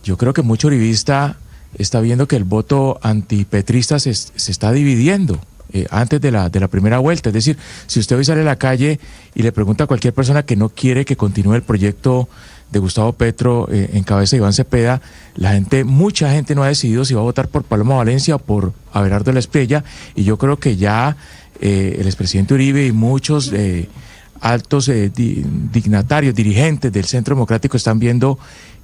yo creo que mucho uribista está viendo que el voto antipetrista se está dividiendo antes de la primera vuelta. Es decir, si usted hoy sale a la calle y le pregunta a cualquier persona que no quiere que continúe el proyecto de Gustavo Petro en cabeza de Iván Cepeda, mucha gente no ha decidido si va a votar por Paloma Valencia o por Abelardo de la Espriella, y yo creo que ya el expresidente Uribe y muchos altos dignatarios, dirigentes del Centro Democrático están viendo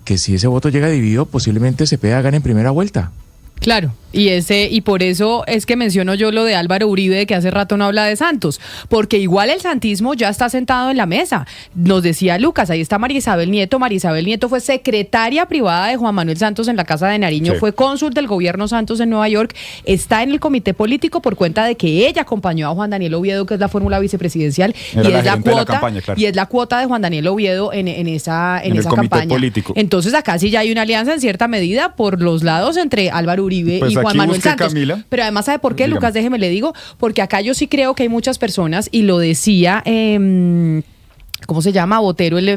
que si ese voto llega dividido, posiblemente Cepeda gane en primera vuelta. Claro, y por eso es que menciono yo lo de Álvaro Uribe, de que hace rato no habla de Santos, porque igual el santismo ya está sentado en la mesa. Nos decía Lucas, ahí está María Isabel Nieto. María Isabel Nieto fue secretaria privada de Juan Manuel Santos en la Casa de Nariño, fue cónsul del gobierno Santos en Nueva York, está en el comité político por cuenta de que ella acompañó a Juan Daniel Oviedo, que es la fórmula vicepresidencial, y es la cuota de Juan Daniel Oviedo en esa campaña político. Entonces acá sí ya hay una alianza en cierta medida por los lados entre Álvaro Uribe y Juan Manuel Santos. Camila. Pero además, ¿sabe por qué, Lucas? Déjeme le digo, porque acá yo sí creo que hay muchas personas, y lo decía ¿cómo se llama? Botero en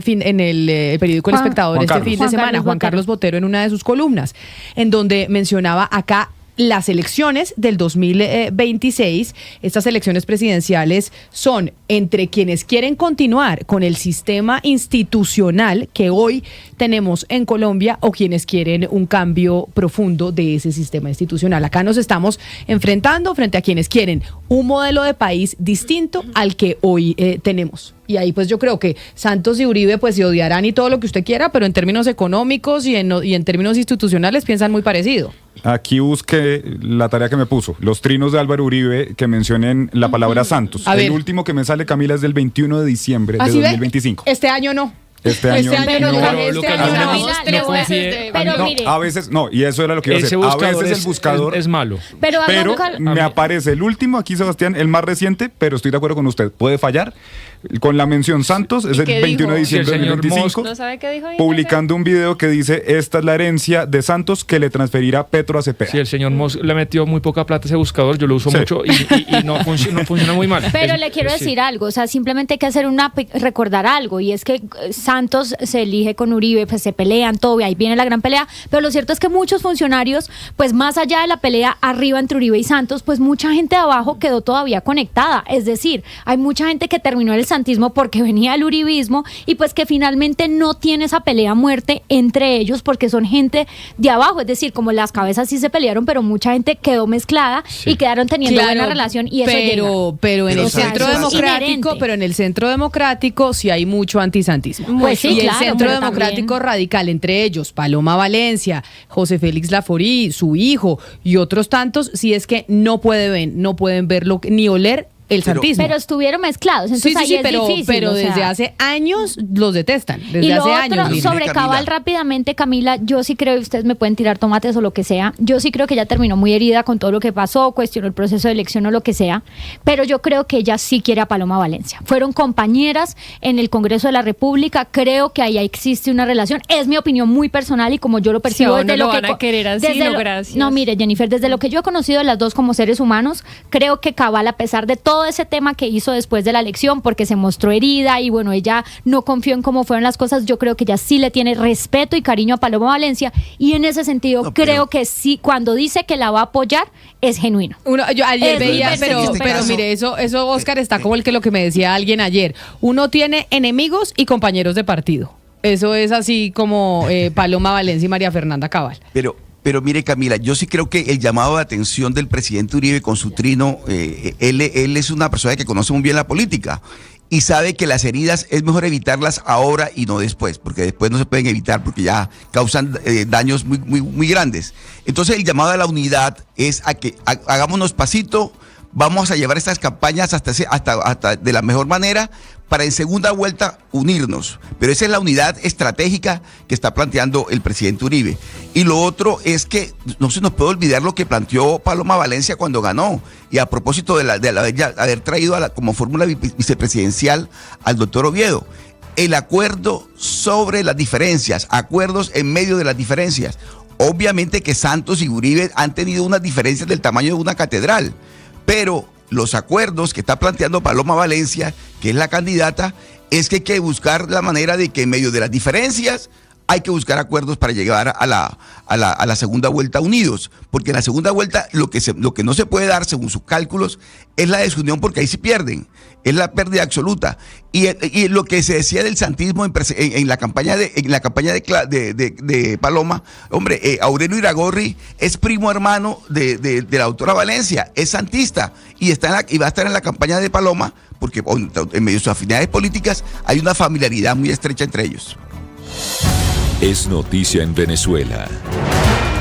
el periódico El Espectador este fin de semana, Juan Carlos Botero, en una de sus columnas, en donde mencionaba acá las elecciones del 2026, estas elecciones presidenciales son entre quienes quieren continuar con el sistema institucional que hoy tenemos en Colombia o quienes quieren un cambio profundo de ese sistema institucional. Acá nos estamos enfrentando frente a quienes quieren un modelo de país distinto al que hoy tenemos. Y ahí pues yo creo que Santos y Uribe pues se odiarán y todo lo que usted quiera, pero en términos económicos y en términos institucionales piensan muy parecido. Aquí busqué la tarea que me puso, los trinos de Álvaro Uribe que mencionen la palabra Santos. El último que me sale, Camila, es del 21 de diciembre de 2025. Este año no. Este año no. A veces no, y eso era lo que iba a decir. A veces el buscador es malo. Pero me aparece el último aquí, Sebastián, el más reciente, pero estoy de acuerdo con usted, puede fallar. Con la mención Santos, es el 21 de diciembre del 2025, ¿No sabe qué dijo? publicando un video que dice: esta es la herencia de Santos que le transferirá Petro a Cepeda. Sí, el señor Moss le metió muy poca plata a ese buscador, yo lo uso mucho y no funciona muy mal. Pero le quiero decir algo, o sea, simplemente hay que hacer recordar algo, y es que Santos se elige con Uribe, pues se pelean, todo, y ahí viene la gran pelea, pero lo cierto es que muchos funcionarios, pues más allá de la pelea arriba entre Uribe y Santos, pues mucha gente de abajo quedó todavía conectada, es decir, hay mucha gente que terminó el santismo porque venía el uribismo y pues que finalmente no tiene esa pelea a muerte entre ellos porque son gente de abajo, es decir, como las cabezas sí se pelearon, pero mucha gente quedó mezclada y quedaron teniendo buena relación, y eso pero en el centro democrático, pero en el centro democrático sí hay mucho antisantismo. Pues sí, y claro, el centro pero democrático también radical, entre ellos Paloma Valencia, José Félix Laforí, su hijo y otros tantos, sí es que no pueden verlo ni oler el santismo. Pero estuvieron mezclados, entonces ahí es difícil. Pero o sea. desde hace años los detestan. Desde Y lo hace otro, años. Lina. sobre Cabal rápidamente, Camila, yo sí creo, y ustedes me pueden tirar tomates o lo que sea, yo sí creo que ella terminó muy herida con todo lo que pasó, cuestionó el proceso de elección o lo que sea, pero yo creo que ella sí quiere a Paloma Valencia. Fueron compañeras en el Congreso de la República, creo que ahí existe una relación, es mi opinión muy personal y como yo lo percibo Sí, desde no lo lo que... van a querer así, no, gracias. No, mire, Jennifer, desde lo que yo he conocido de las dos como seres humanos, creo que Cabal, a pesar de todo ese tema que hizo después de la elección, porque se mostró herida y bueno, ella no confió en cómo fueron las cosas, yo creo que ella sí le tiene respeto y cariño a Paloma Valencia y en ese sentido creo que sí, cuando dice que la va a apoyar, es genuino. Yo ayer Es veía, muy pero perfecto. mire, eso Oscar, está como lo que me decía alguien ayer. Uno tiene enemigos y compañeros de partido. Eso es así como Paloma Valencia y María Fernanda Cabal. Pero mire, Camila, yo sí creo que el llamado de atención del presidente Uribe con su trino, él es una persona que conoce muy bien la política y sabe que las heridas es mejor evitarlas ahora y no después, porque después no se pueden evitar porque ya causan daños muy grandes. Entonces el llamado a la unidad es a que hagámonos pasito, vamos a llevar estas campañas hasta de la mejor manera para en segunda vuelta unirnos. Pero esa es la unidad estratégica que está planteando el presidente Uribe. Y lo otro es que no se nos puede olvidar lo que planteó Paloma Valencia cuando ganó. Y a propósito de haber traído como fórmula vicepresidencial al doctor Oviedo. El acuerdo sobre las diferencias, acuerdos en medio de las diferencias. Obviamente que Santos y Uribe han tenido unas diferencias del tamaño de una catedral, pero los acuerdos que está planteando Paloma Valencia, que es la candidata, es que hay que buscar la manera de que en medio de las diferencias hay que buscar acuerdos para llegar a la segunda vuelta unidos, porque en la segunda vuelta lo que no se puede dar según sus cálculos es la desunión, porque ahí sí pierden, es la pérdida absoluta. Y lo que se decía del santismo en la campaña de Paloma, hombre, Aurelio Iragorri es primo hermano de la doctora Valencia, es santista y va a estar en la campaña de Paloma, porque en medio de sus afinidades políticas hay una familiaridad muy estrecha entre ellos. Es noticia en Venezuela.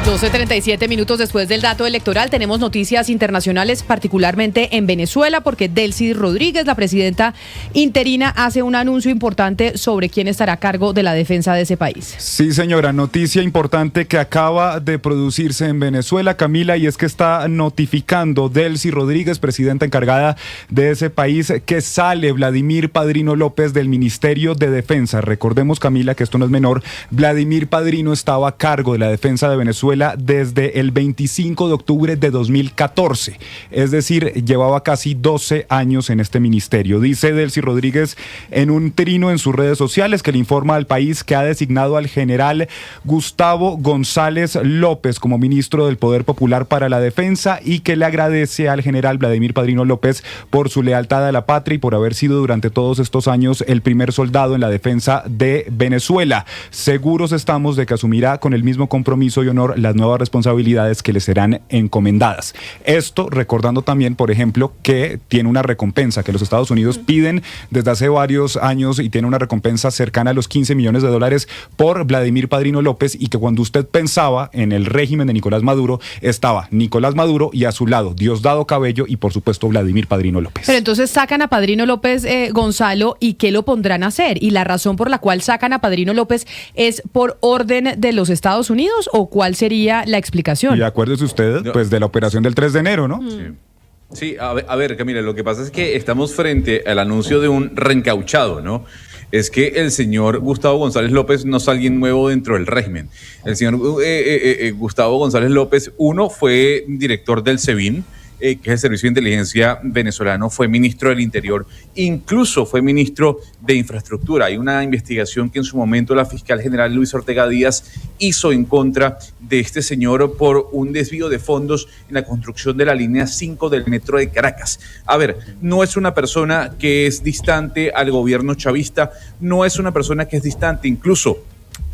12:37 minutos después del dato electoral, tenemos noticias internacionales, particularmente en Venezuela, porque Delcy Rodríguez, la presidenta interina, hace un anuncio importante sobre quién estará a cargo de la defensa de ese país. Sí, señora, noticia importante que acaba de producirse en Venezuela, Camila, y es que está notificando Delcy Rodríguez, presidenta encargada de ese país, que sale Vladimir Padrino López del Ministerio de Defensa. Recordemos, Camila, que esto no es menor, Vladimir Padrino estaba a cargo de la defensa de Venezuela desde el 25 de octubre de 2014, es decir, llevaba casi 12 años en este ministerio. Dice Delcy Rodríguez en un trino en sus redes sociales que le informa al país que ha designado al general Gustavo González López como ministro del Poder Popular para la Defensa y que le agradece al general Vladimir Padrino López por su lealtad a la patria y por haber sido durante todos estos años el primer soldado en la defensa de Venezuela. Seguros estamos de que asumirá con el mismo compromiso y honor las nuevas responsabilidades que le serán encomendadas. Esto recordando también, por ejemplo, que tiene una recompensa que los Estados Unidos piden desde hace varios años y tiene una recompensa cercana a los $15 millones por Vladimir Padrino López, y que cuando usted pensaba en el régimen de Nicolás Maduro, estaba Nicolás Maduro y a su lado Diosdado Cabello y por supuesto Vladimir Padrino López. Pero entonces sacan a Padrino López, Gonzalo, ¿y qué lo pondrán a hacer? ¿Y la razón por la cual sacan a Padrino López es por orden de los Estados Unidos o cuál sería la explicación? Y acuérdese usted, pues, de la operación del 3 de enero, ¿no? Sí, a ver, Camila, lo que pasa es que estamos frente al anuncio de un reencauchado, ¿no? Es que el señor Gustavo González López no es alguien nuevo dentro del régimen. El señor Gustavo González López, fue director del SEBIN, que es el Servicio de Inteligencia venezolano, fue ministro del Interior, incluso fue ministro de Infraestructura. Hay una investigación que en su momento la fiscal general Luis Ortega Díaz hizo en contra de este señor por un desvío de fondos en la construcción de la línea 5 del metro de Caracas. A ver, no es una persona que es distante al gobierno chavista, no es una persona que es distante incluso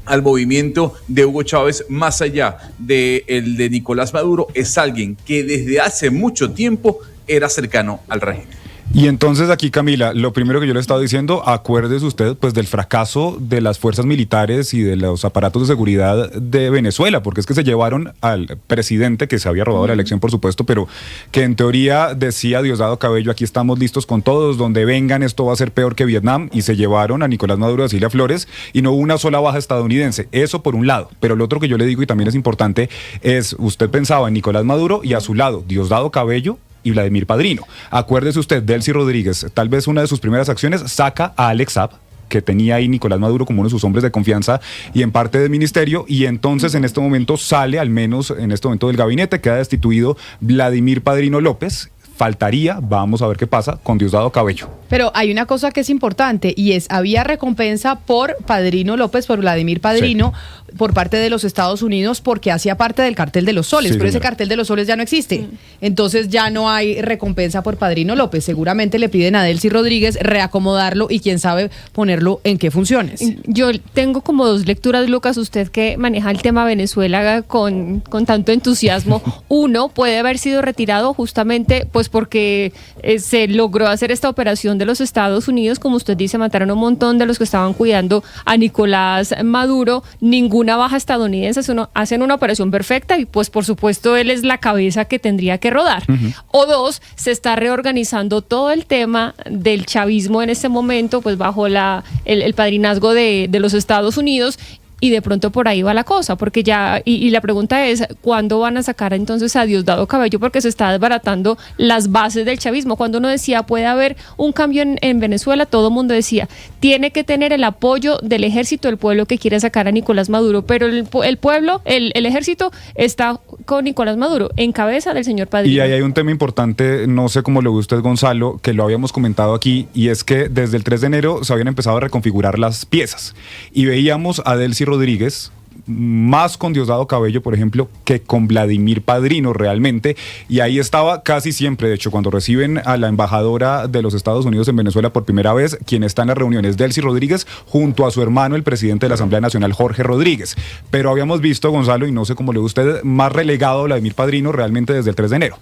al movimiento de Hugo Chávez, más allá del de Nicolás Maduro, es alguien que desde hace mucho tiempo era cercano al régimen. Y entonces aquí, Camila, lo primero que yo le he estado diciendo, acuérdese usted pues del fracaso de las fuerzas militares y de los aparatos de seguridad de Venezuela, porque es que se llevaron al presidente que se había robado la elección, por supuesto, pero que en teoría decía Diosdado Cabello, aquí estamos listos con todos, donde vengan esto va a ser peor que Vietnam, y se llevaron a Nicolás Maduro y a Cilia Flores y no hubo una sola baja estadounidense. Eso por un lado, pero lo otro que yo le digo y también es importante es, usted pensaba en Nicolás Maduro y a su lado Diosdado Cabello y Vladimir Padrino. Acuérdese usted, Delcy Rodríguez, tal vez una de sus primeras acciones, saca a Alex Saab, que tenía ahí Nicolás Maduro como uno de sus hombres de confianza y en parte del ministerio, y entonces en este momento sale, al menos en este momento del gabinete, queda destituido Vladimir Padrino López. Faltaría, vamos a ver qué pasa, con Diosdado Cabello. Pero hay una cosa que es importante y es, había recompensa por Padrino López, por Vladimir Padrino, sí, por parte de los Estados Unidos, porque hacía parte del cartel de los soles, sí, pero ese cartel de los soles ya no existe. Entonces ya no hay recompensa por Padrino López. Seguramente le piden a Delcy Rodríguez reacomodarlo y quién sabe ponerlo en qué funciones. Yo tengo como dos lecturas, Lucas, usted que maneja el tema Venezuela con tanto entusiasmo. Uno, puede haber sido retirado justamente pues porque se logró hacer esta operación de los Estados Unidos, como usted dice, mataron a un montón de los que estaban cuidando a Nicolás Maduro, ninguna baja estadounidense, hacen una operación perfecta y pues por supuesto él es la cabeza que tendría que rodar. O dos, se está reorganizando todo el tema del chavismo en este momento, pues bajo el padrinazgo de los Estados Unidos, y de pronto por ahí va la cosa, porque ya, y la pregunta es, ¿cuándo van a sacar entonces a Diosdado Cabello? Porque se está desbaratando las bases del chavismo. Cuando uno decía, puede haber un cambio en Venezuela, todo el mundo decía, tiene que tener el apoyo del ejército, del pueblo que quiere sacar a Nicolás Maduro, pero el pueblo, el ejército está con Nicolás Maduro, en cabeza del señor Padrino. Y ahí hay un tema importante, no sé cómo lo ve usted, Gonzalo, que lo habíamos comentado aquí, y es que desde el 3 de enero se habían empezado a reconfigurar las piezas, y veíamos a Delcy Rodríguez más con Diosdado Cabello, por ejemplo, que con Vladimir Padrino realmente, y ahí estaba casi siempre. De hecho, cuando reciben a la embajadora de los Estados Unidos en Venezuela por primera vez, quien está en las reuniones, Delcy Rodríguez, junto a su hermano, el presidente de la Asamblea Nacional, Jorge Rodríguez. Pero habíamos visto, Gonzalo, y no sé cómo le ve usted, más relegado a Vladimir Padrino realmente desde el 3 de enero.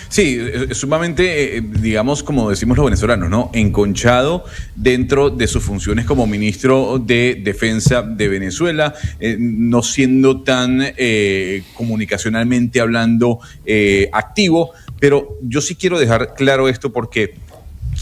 Sí, sumamente, digamos, como decimos los venezolanos, ¿no? Enconchado dentro de sus funciones como ministro de Defensa de Venezuela, no siendo tan comunicacionalmente hablando activo, pero yo sí quiero dejar claro esto porque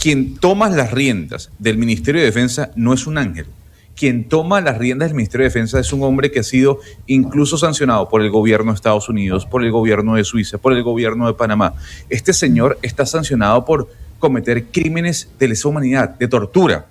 quien toma las riendas del Ministerio de Defensa no es un ángel. Quien toma las riendas del Ministerio de Defensa es un hombre que ha sido incluso sancionado por el gobierno de Estados Unidos, por el gobierno de Suiza, por el gobierno de Panamá. Este señor está sancionado por cometer crímenes de lesa humanidad, de tortura.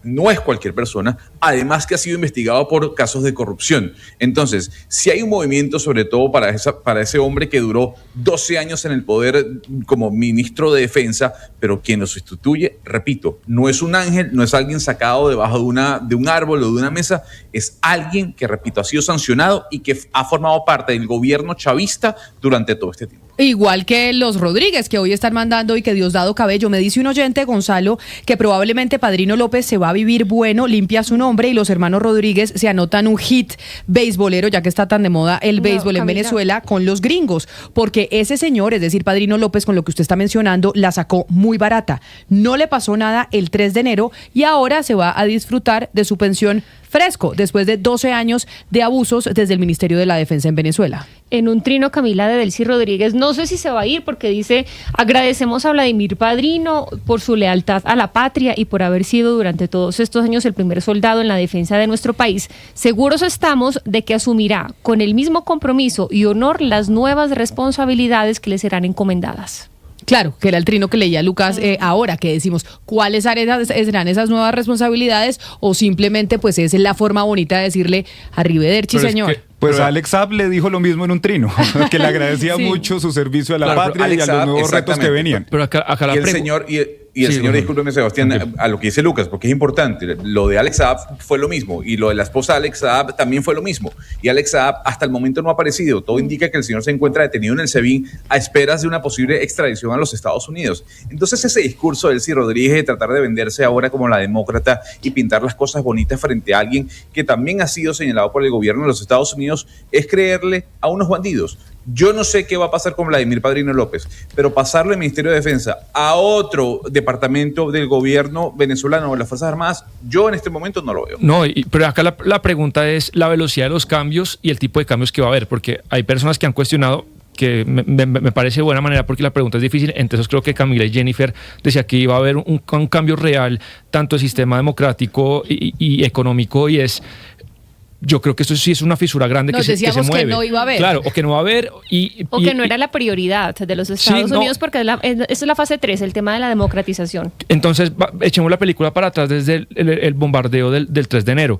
No es cualquier persona, además que ha sido investigado por casos de corrupción. Entonces, si hay un movimiento, sobre todo para ese hombre que duró 12 años en el poder como ministro de Defensa, pero quien lo sustituye, repito, no es un ángel, no es alguien sacado debajo de un árbol o de una mesa, es alguien que, repito, ha sido sancionado y que ha formado parte del gobierno chavista durante todo este tiempo. Igual que los Rodríguez, que hoy están mandando, y que Diosdado Cabello. Me dice un oyente, Gonzalo, que probablemente Padrino López se va a vivir bueno, limpia su nombre, y los hermanos Rodríguez se anotan un hit beisbolero, ya que está tan de moda el béisbol en Venezuela, con los gringos. Porque ese señor, es decir, Padrino López, con lo que usted está mencionando, la sacó muy barata. No le pasó nada el 3 de enero y ahora se va a disfrutar de su pensión fresco, después de 12 años de abusos desde el Ministerio de la Defensa en Venezuela. En un trino, Camila, de Delcy Rodríguez, no sé si se va a ir porque dice, agradecemos a Vladimir Padrino por su lealtad a la patria y por haber sido durante todos estos años el primer soldado en la defensa de nuestro país. Seguros estamos de que asumirá con el mismo compromiso y honor las nuevas responsabilidades que le serán encomendadas. Claro, que era el trino que leía Lucas ahora, que decimos, ¿cuáles serán esas nuevas responsabilidades? O simplemente, pues, es la forma bonita de decirle, arrivederci, señor. Pues Alex Saab le dijo lo mismo en un trino, que le agradecía mucho su servicio a la patria y a los nuevos retos que venían. Pero acá la el señor, discúlpeme, Sebastián, a lo que dice Lucas, porque es importante, lo de Alex Saab fue lo mismo, y lo de la esposa de Alex Saab también fue lo mismo, y Alex Saab hasta el momento no ha aparecido. Todo indica que el señor se encuentra detenido en el SEBIN a esperas de una posible extradición a los Estados Unidos. Entonces ese discurso de Delcy Rodríguez de tratar de venderse ahora como la demócrata y pintar las cosas bonitas frente a alguien que también ha sido señalado por el gobierno de los Estados Unidos es creerle a unos bandidos. Yo no sé qué va a pasar con Vladimir Padrino López, pero pasarlo del Ministerio de Defensa a otro departamento del gobierno venezolano o de las Fuerzas Armadas, yo en este momento no lo veo. No, pero acá la pregunta es la velocidad de los cambios y el tipo de cambios que va a haber, porque hay personas que han cuestionado, que me parece de buena manera porque la pregunta es difícil. Entonces creo que Camila y Jennifer decía que iba a haber un cambio real, tanto de sistema democrático y económico, y yo creo que esto sí es una fisura grande que se mueve. Que no iba a haber. Claro, o que no va a haber. O que no era la prioridad de los Estados Unidos, porque esa es la fase 3, el tema de la democratización. Entonces, echemos la película para atrás desde el bombardeo del 3 de enero.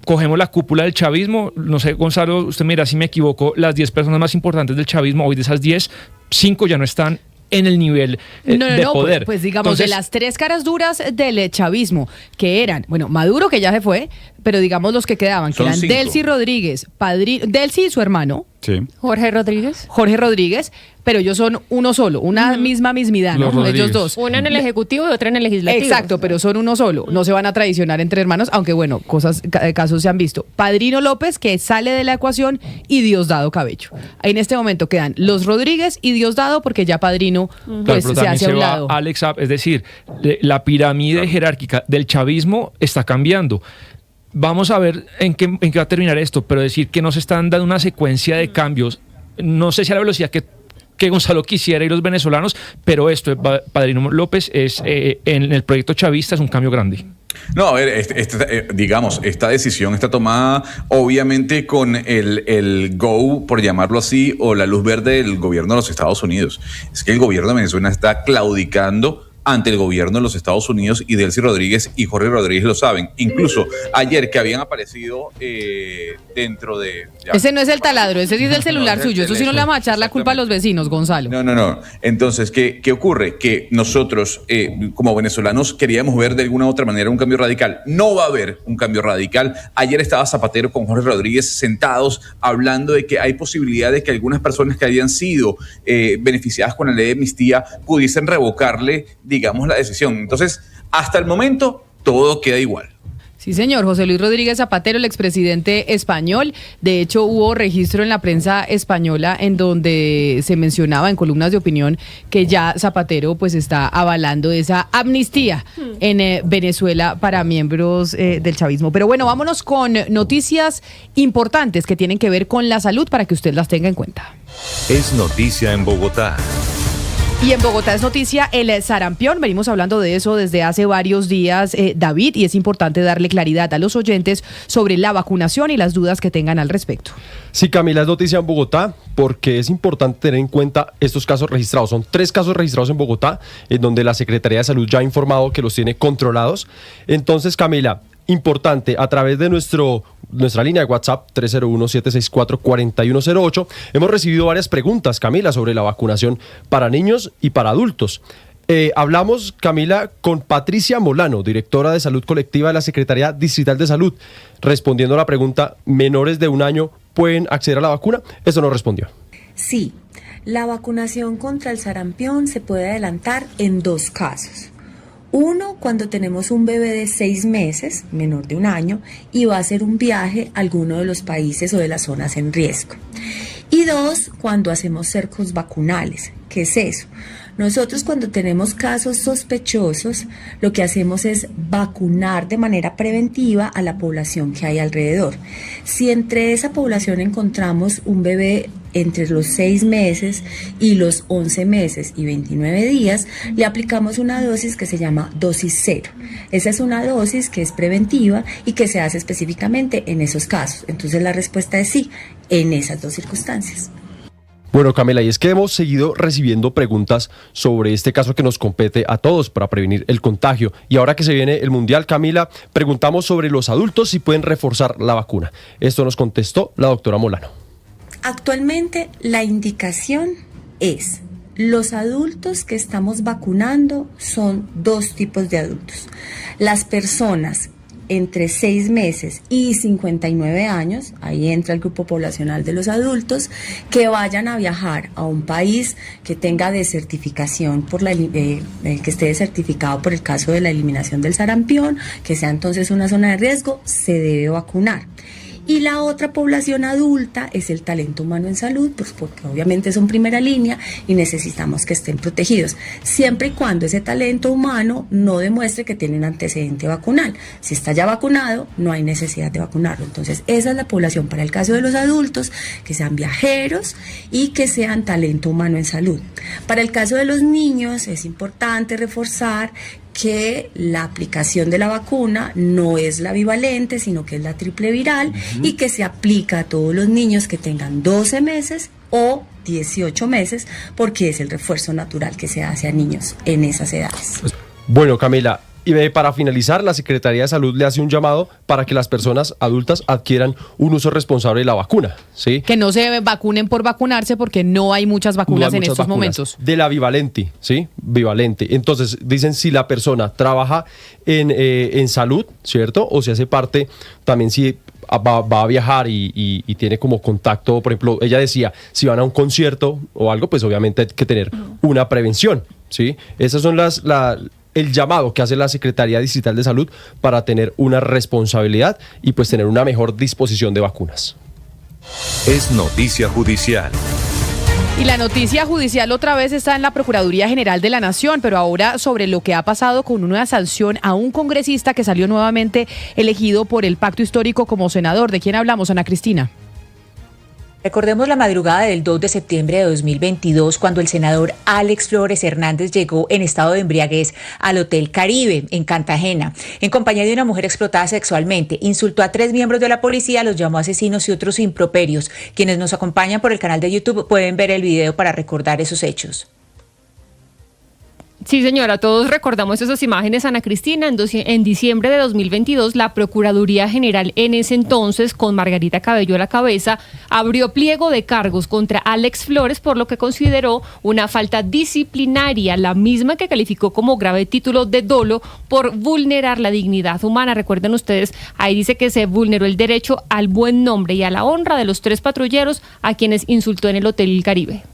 Cogemos la cúpula del chavismo, no sé, Gonzalo, usted me dirá si me equivoco, las 10 personas más importantes del chavismo, hoy de esas 10, 5 ya no están en el nivel de poder. Pues digamos, entonces, de las 3 caras duras del chavismo, que eran, bueno, Maduro, que ya se fue, pero digamos los que quedaban, que eran 5. Delcy Rodríguez, Delcy y su hermano. Sí. Jorge Rodríguez, pero ellos son uno solo, una mismidad, ¿no? Ellos dos. Una en el Ejecutivo y otra en el Legislativo. Exacto, pero son uno solo. No se van a traicionar entre hermanos, aunque bueno, casos se han visto. Padrino López, que sale de la ecuación, y Diosdado Cabello. En este momento quedan los Rodríguez y Diosdado, porque ya Padrino pues, se hace a un lado. Alex Saab, es decir, la pirámide jerárquica del chavismo está cambiando. Vamos a ver en qué va a terminar esto, pero decir que nos están dando una secuencia de cambios, no sé si a la velocidad que Gonzalo quisiera y los venezolanos, pero esto, Padrino López, en el proyecto chavista es un cambio grande. No, a ver, digamos, esta decisión está tomada obviamente con el go, por llamarlo así, o la luz verde del gobierno de los Estados Unidos. Es que el gobierno de Venezuela está claudicando ante el gobierno de los Estados Unidos, y Delcy Rodríguez y Jorge Rodríguez lo saben. Incluso ayer que habían aparecido dentro de... Ese no es el taladro, ese sí es el celular suyo. Eso sí no le vamos a echar la culpa a los vecinos, Gonzalo. No. Entonces, ¿qué ocurre? Que nosotros, como venezolanos, queríamos ver de alguna u otra manera un cambio radical. No va a haber un cambio radical. Ayer estaba Zapatero con Jorge Rodríguez sentados hablando de que hay posibilidad de que algunas personas que habían sido beneficiadas con la ley de amnistía pudiesen revocarle, digamos, la decisión. Entonces, hasta el momento, todo queda igual. Sí, señor. José Luis Rodríguez Zapatero, el expresidente español. De hecho, hubo registro en la prensa española en donde se mencionaba en columnas de opinión que ya Zapatero pues está avalando esa amnistía en Venezuela para miembros del chavismo. Pero bueno, vámonos con noticias importantes que tienen que ver con la salud para que usted las tenga en cuenta. Es noticia en Bogotá. Y en Bogotá es noticia el sarampión. Venimos hablando de eso desde hace varios días, David, y es importante darle claridad a los oyentes sobre la vacunación y las dudas que tengan al respecto. Sí, Camila, es noticia en Bogotá porque es importante tener en cuenta estos casos registrados. Son 3 casos registrados en Bogotá, en donde la Secretaría de Salud ya ha informado que los tiene controlados. Entonces, Camila, importante, a través de nuestra línea de WhatsApp 301-764-4108, hemos recibido varias preguntas, Camila, sobre la vacunación para niños y para adultos. Hablamos, Camila, con Patricia Molano, directora de Salud Colectiva de la Secretaría Distrital de Salud, respondiendo a la pregunta, ¿menores de 1 año pueden acceder a la vacuna? Eso nos respondió. Sí, la vacunación contra el sarampión se puede adelantar en 2 casos. 1, cuando tenemos un bebé de 6 meses, menor de 1 año, y va a hacer un viaje a alguno de los países o de las zonas en riesgo. Y 2, cuando hacemos cercos vacunales. ¿Qué es eso? Nosotros cuando tenemos casos sospechosos, lo que hacemos es vacunar de manera preventiva a la población que hay alrededor. Si entre esa población encontramos un bebé entre los 6 meses y los 11 meses y 29 días, le aplicamos una dosis que se llama dosis 0. Esa es una dosis que es preventiva y que se hace específicamente en esos casos. Entonces la respuesta es sí, en esas 2 circunstancias. Bueno, Camila, y es que hemos seguido recibiendo preguntas sobre este caso que nos compete a todos para prevenir el contagio. Y ahora que se viene el Mundial, Camila, preguntamos sobre los adultos si pueden reforzar la vacuna. Esto nos contestó la doctora Molano. Actualmente la indicación es, los adultos que estamos vacunando son 2 tipos de adultos. Las personas entre 6 meses y 59 años, ahí entra el grupo poblacional de los adultos, que vayan a viajar a un país que tenga desertificación, que esté desertificado por el caso de la eliminación del sarampión, que sea entonces una zona de riesgo, se debe vacunar. Y la otra población adulta es el talento humano en salud, pues porque obviamente son primera línea y necesitamos que estén protegidos, siempre y cuando ese talento humano no demuestre que tiene un antecedente vacunal. Si está ya vacunado, no hay necesidad de vacunarlo. Entonces, esa es la población para el caso de los adultos, que sean viajeros y que sean talento humano en salud. Para el caso de los niños, es importante reforzar que la aplicación de la vacuna no es la bivalente, sino que es la triple viral y que se aplica a todos los niños que tengan 12 meses o 18 meses, porque es el refuerzo natural que se hace a niños en esas edades. Bueno, Camila, y para finalizar, la Secretaría de Salud le hace un llamado para que las personas adultas adquieran un uso responsable de la vacuna, ¿sí? Que no se vacunen por vacunarse porque no hay muchas vacunas en estos momentos. De la bivalente, ¿sí? Bivalente. Entonces, dicen si la persona trabaja en salud, ¿cierto? O si hace parte, también si va a viajar y tiene como contacto, por ejemplo, ella decía, si van a un concierto o algo, pues obviamente hay que tener una prevención, ¿sí? Esas son el llamado que hace la Secretaría Distrital de Salud para tener una responsabilidad y pues tener una mejor disposición de vacunas. Es noticia judicial. Y la noticia judicial otra vez está en la Procuraduría General de la Nación, pero ahora sobre lo que ha pasado con una sanción a un congresista que salió nuevamente elegido por el Pacto Histórico como senador. ¿De quién hablamos, Ana Cristina? Recordemos la madrugada del 2 de septiembre de 2022, cuando el senador Alex Flores Hernández llegó en estado de embriaguez al Hotel Caribe en Cartagena, en compañía de una mujer explotada sexualmente. Insultó a 3 miembros de la policía, los llamó asesinos y otros improperios. Quienes nos acompañan por el canal de YouTube pueden ver el video para recordar esos hechos. Sí, señora, todos recordamos esas imágenes, Ana Cristina. En diciembre de 2022, la Procuraduría General en ese entonces, con Margarita Cabello a la cabeza, abrió pliego de cargos contra Alex Flores por lo que consideró una falta disciplinaria, la misma que calificó como grave título de dolo por vulnerar la dignidad humana. Recuerden ustedes, ahí dice que se vulneró el derecho al buen nombre y a la honra de los 3 patrulleros a quienes insultó en el Hotel Caribe.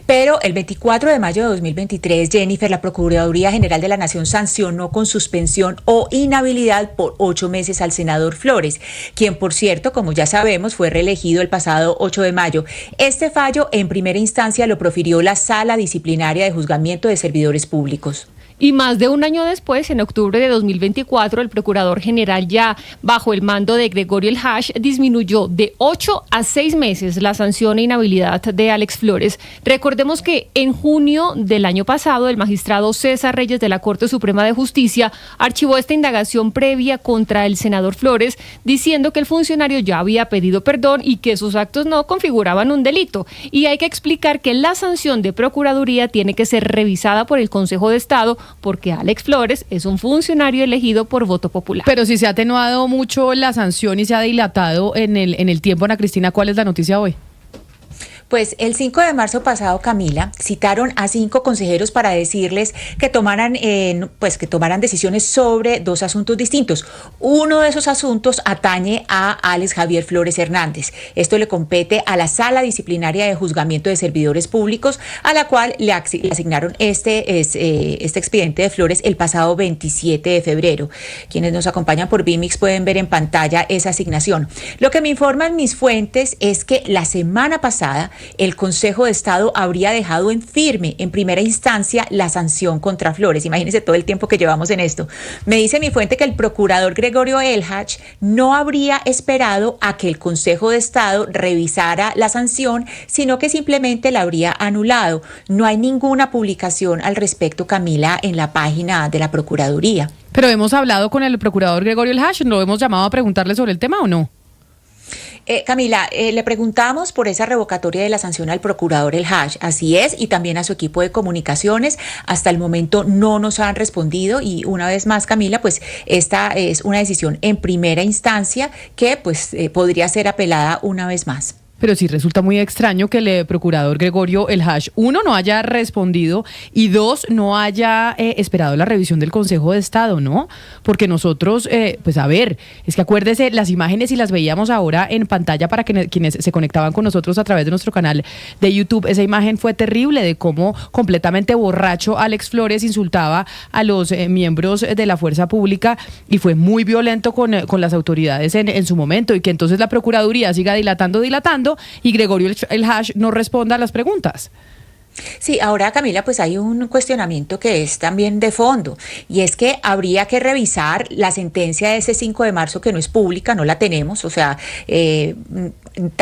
Pero el 24 de mayo de 2023, Jennifer, la Procuraduría General de la Nación sancionó con suspensión o inhabilidad por 8 meses al senador Flores, quien, por cierto, como ya sabemos, fue reelegido el pasado 8 de mayo. Este fallo, en primera instancia, lo profirió la Sala Disciplinaria de Juzgamiento de Servidores Públicos. Y más de un año después, en octubre de 2024, el Procurador General, ya bajo el mando de Gregorio El Hash, disminuyó de 8 a 6 meses la sanción e inhabilidad de Alex Flores. Recordemos que en junio del año pasado, el magistrado César Reyes de la Corte Suprema de Justicia archivó esta indagación previa contra el senador Flores, diciendo que el funcionario ya había pedido perdón y que sus actos no configuraban un delito. Y hay que explicar que la sanción de Procuraduría tiene que ser revisada por el Consejo de Estado, porque Alex Flores es un funcionario elegido por voto popular. Pero si se ha atenuado mucho la sanción y se ha dilatado en el tiempo, Ana Cristina, ¿cuál es la noticia hoy? Pues el 5 de marzo pasado, Camila, citaron a 5 consejeros para decirles que tomaran decisiones sobre 2 asuntos distintos. Uno de esos asuntos atañe a Alex Javier Flores Hernández. Esto le compete a la Sala Disciplinaria de Juzgamiento de Servidores Públicos, a la cual le asignaron este expediente de Flores el pasado 27 de febrero. Quienes nos acompañan por Vimix pueden ver en pantalla esa asignación. Lo que me informan mis fuentes es que la semana pasada el Consejo de Estado habría dejado en firme, en primera instancia, la sanción contra Flores. Imagínense todo el tiempo que llevamos en esto. Me dice mi fuente que el procurador Gregorio El Hash no habría esperado a que el Consejo de Estado revisara la sanción, sino que simplemente la habría anulado. No hay ninguna publicación al respecto, Camila, en la página de la Procuraduría. Pero hemos hablado con el procurador Gregorio El Hash, ¿lo hemos llamado a preguntarle sobre el tema o no? Camila, le preguntamos por esa revocatoria de la sanción al procurador El Hash, así es, y también a su equipo de comunicaciones. Hasta el momento no nos han respondido y una vez más, Camila, pues esta es una decisión en primera instancia que pues podría ser apelada una vez más. Pero sí resulta muy extraño que el procurador Gregorio El Hash, 1, no haya respondido y 2, no haya esperado la revisión del Consejo de Estado, ¿no? Porque nosotros, pues a ver, es que acuérdese, las imágenes y las veíamos ahora en pantalla para quienes se conectaban con nosotros a través de nuestro canal de YouTube. Esa imagen fue terrible de cómo completamente borracho Alex Flores insultaba a los miembros de la fuerza pública y fue muy violento con las autoridades en su momento, y que entonces la Procuraduría siga dilatando y Gregorio El Hash no responda a las preguntas. Sí, ahora Camila, pues hay un cuestionamiento que es también de fondo, y es que habría que revisar la sentencia de ese 5 de marzo que no es pública, no la tenemos, o sea,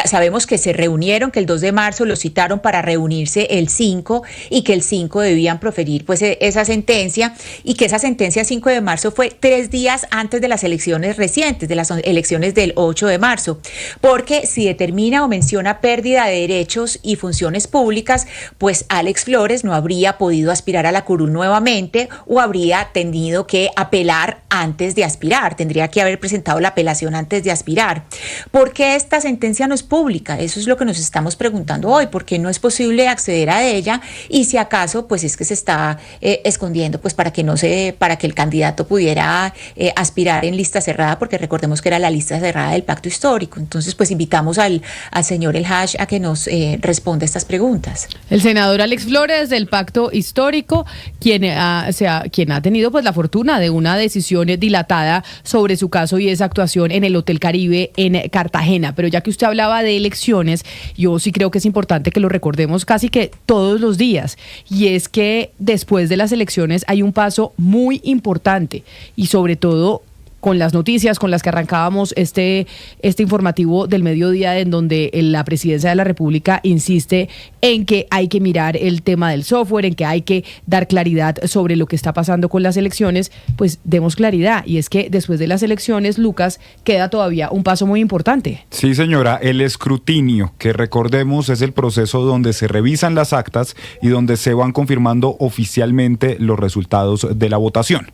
sabemos que se reunieron, que el 2 de marzo los citaron para reunirse el 5 y que el 5 debían proferir pues esa sentencia, y que esa sentencia 5 de marzo fue 3 días antes de las elecciones recientes, de las elecciones del 8 de marzo, porque si determina o menciona pérdida de derechos y funciones públicas, pues Alex Flores no habría podido aspirar a la curul nuevamente, o habría tenido que apelar antes de aspirar, tendría que haber presentado la apelación antes de aspirar. ¿Por qué esta sentencia no es pública? Eso es lo que nos estamos preguntando hoy. ¿Por qué no es posible acceder a ella? Y si acaso pues es que se está escondiendo pues para que el candidato pudiera aspirar en lista cerrada, porque recordemos que era la lista cerrada del pacto histórico. Entonces pues invitamos al señor El Hash a que nos responda estas preguntas. El senador Alex Flores del Pacto Histórico, quien ha tenido pues la fortuna de una decisión dilatada sobre su caso y esa actuación en el Hotel Caribe en Cartagena. Pero ya que usted hablaba de elecciones, yo sí creo que es importante que lo recordemos casi que todos los días, y es que después de las elecciones hay un paso muy importante, y sobre todo con las noticias con las que arrancábamos este informativo del mediodía, en donde la Presidencia de la República insiste en que hay que mirar el tema del software, en que hay que dar claridad sobre lo que está pasando con las elecciones. Pues demos claridad, y es que después de las elecciones, Lucas, queda todavía un paso muy importante. Sí, señora, el escrutinio, que recordemos es el proceso donde se revisan las actas y donde se van confirmando oficialmente los resultados de la votación.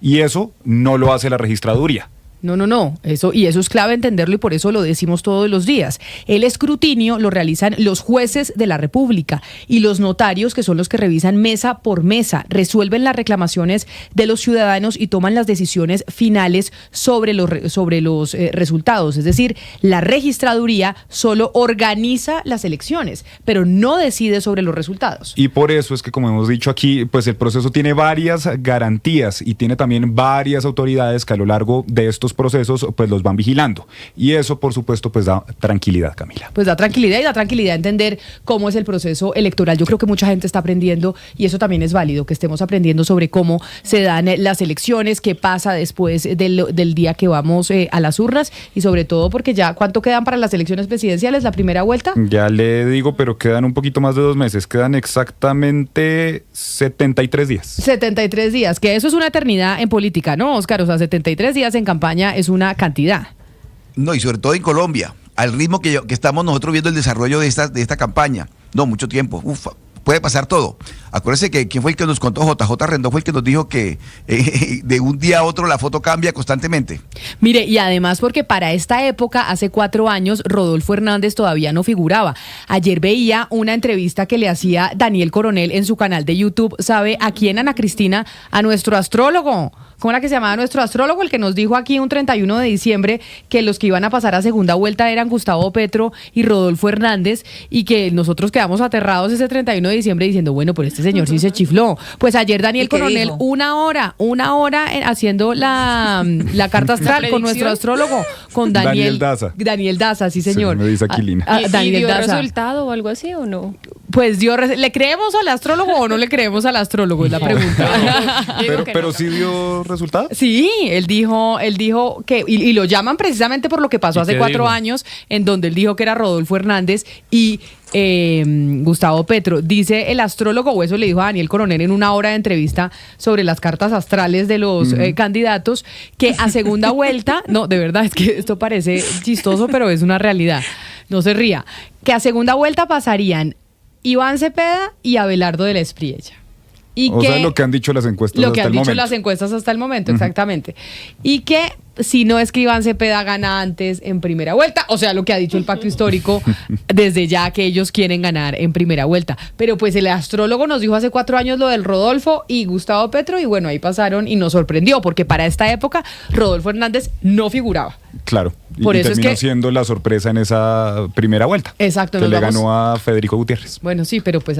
Y eso no lo hace la registraduría. No, eso es clave entenderlo, y por eso lo decimos todos los días. El escrutinio lo realizan los jueces de la República y los notarios, que son los que revisan mesa por mesa, resuelven las reclamaciones de los ciudadanos y toman las decisiones finales sobre los resultados. Es decir, la registraduría solo organiza las elecciones, pero no decide sobre los resultados. Y por eso es que, como hemos dicho aquí, pues el proceso tiene varias garantías y tiene también varias autoridades que a lo largo de estos procesos pues los van vigilando, y eso por supuesto pues da tranquilidad, Camila. Pues da tranquilidad entender cómo es el proceso electoral. Yo creo que mucha gente está aprendiendo, y eso también es válido, que estemos aprendiendo sobre cómo se dan las elecciones, qué pasa después del día que vamos a las urnas, y sobre todo porque ya, ¿cuánto quedan para las elecciones presidenciales, la primera vuelta? Ya le digo, pero quedan un poquito más de 2 meses, quedan exactamente 73 días. 73 días, que eso es una eternidad en política, ¿no, Oscar? O sea, 73 días en campaña es una cantidad. No, y sobre todo en Colombia, al ritmo que estamos nosotros viendo el desarrollo de esta campaña. No, mucho tiempo. Puede pasar todo. Acuérdense que quién fue el que nos contó, JJ Rendón fue el que nos dijo que de un día a otro la foto cambia constantemente. Mire, y además porque para esta época, hace 4 años, Rodolfo Hernández todavía no figuraba. Ayer veía una entrevista que le hacía Daniel Coronel en su canal de YouTube. ¿Sabe a quién, Ana Cristina? A nuestro astrólogo. ¿Cómo era que se llamaba nuestro astrólogo? El que nos dijo aquí un 31 de diciembre que los que iban a pasar a segunda vuelta eran Gustavo Petro y Rodolfo Hernández, y que nosotros quedamos aterrados ese 31 de diciembre diciendo, bueno, pero este señor sí se chifló. Pues ayer Daniel Coronel, dijo? una hora haciendo la carta astral con nuestro astrólogo, con Daniel Daza. Daniel Daza, sí, señor. Sí, me dice aquí Lina. ¿Y dio resultado o algo así o no? Pues ¿le creemos al astrólogo o no le creemos al astrólogo? Es la pregunta. pero sí dio resultado. Sí, él dijo que, y lo llaman precisamente por lo que pasó hace 4 años, en donde él dijo que era Rodolfo Hernández y Gustavo Petro. Dice el astrólogo, o eso le dijo a Daniel Coronel en una hora de entrevista sobre las cartas astrales de los candidatos, que a segunda vuelta, no, de verdad, es que esto parece chistoso, pero es una realidad, no se ría, que a segunda vuelta pasarían Iván Cepeda y Abelardo de la Espriella. O sea, lo que han dicho las encuestas hasta el momento. Las encuestas hasta el momento, exactamente. Y que si no es que Iván Cepeda gana antes en primera vuelta, o sea, lo que ha dicho el pacto histórico desde ya que ellos quieren ganar en primera vuelta. Pero pues el astrólogo nos dijo hace 4 años lo del Rodolfo y Gustavo Petro y bueno, ahí pasaron y nos sorprendió porque para esta época Rodolfo Hernández no figuraba. Claro, Por y eso terminó es que- siendo la sorpresa en esa primera vuelta. Exacto. Que nos le vamos- ganó a Federico Gutiérrez. Bueno, sí, pero pues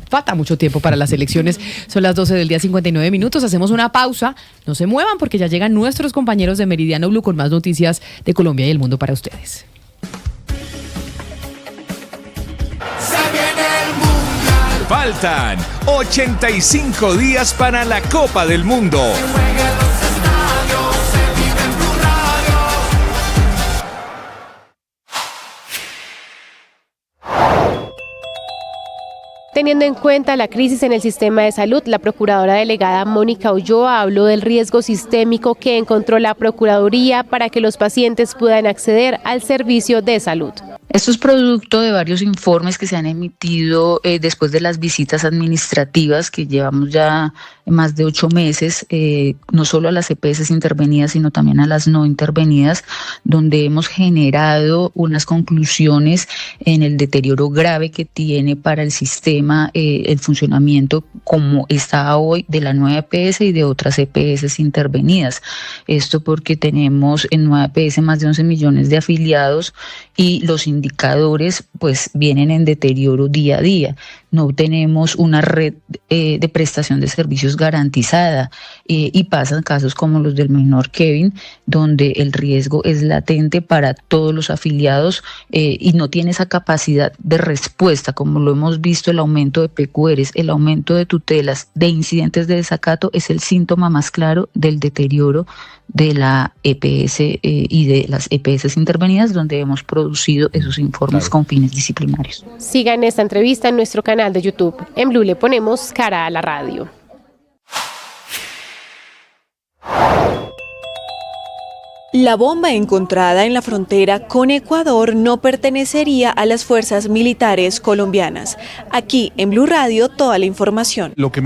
falta mucho tiempo para las elecciones. Son las 12 del día, 59 minutos. Hacemos una pausa. No se muevan porque ya llegan nuestros compañeros de Meridiano Blue con más noticias de Colombia y el mundo para ustedes. Faltan 85 días para la Copa del Mundo. Teniendo en cuenta la crisis en el sistema de salud, la procuradora delegada Mónica Ulloa habló del riesgo sistémico que encontró la Procuraduría para que los pacientes puedan acceder al servicio de salud. Esto es producto de varios informes que se han emitido después de las visitas administrativas que llevamos ya más de 8 meses, no solo a las EPS intervenidas, sino también a las no intervenidas, donde hemos generado unas conclusiones en el deterioro grave que tiene para el sistema el funcionamiento como está hoy de la nueva EPS y de otras EPS intervenidas. Esto porque tenemos en nueva EPS más de 11 millones de afiliados y los indicadores pues vienen en deterioro día a día. No tenemos una red de prestación de servicios garantizada y pasan casos como los del menor Kevin, donde el riesgo es latente para todos los afiliados y no tiene esa capacidad de respuesta, como lo hemos visto. El aumento de PQRs, el aumento de tutelas, de incidentes de desacato es el síntoma más claro del deterioro de la EPS y de las EPS intervenidas, donde hemos producido esos informes con fines disciplinarios. Sigan esta entrevista en nuestro canal de YouTube. En Blue le ponemos cara a la radio. La bomba encontrada en la frontera con Ecuador no pertenecería a las fuerzas militares colombianas. Aquí en Blue Radio toda la información. Lo que me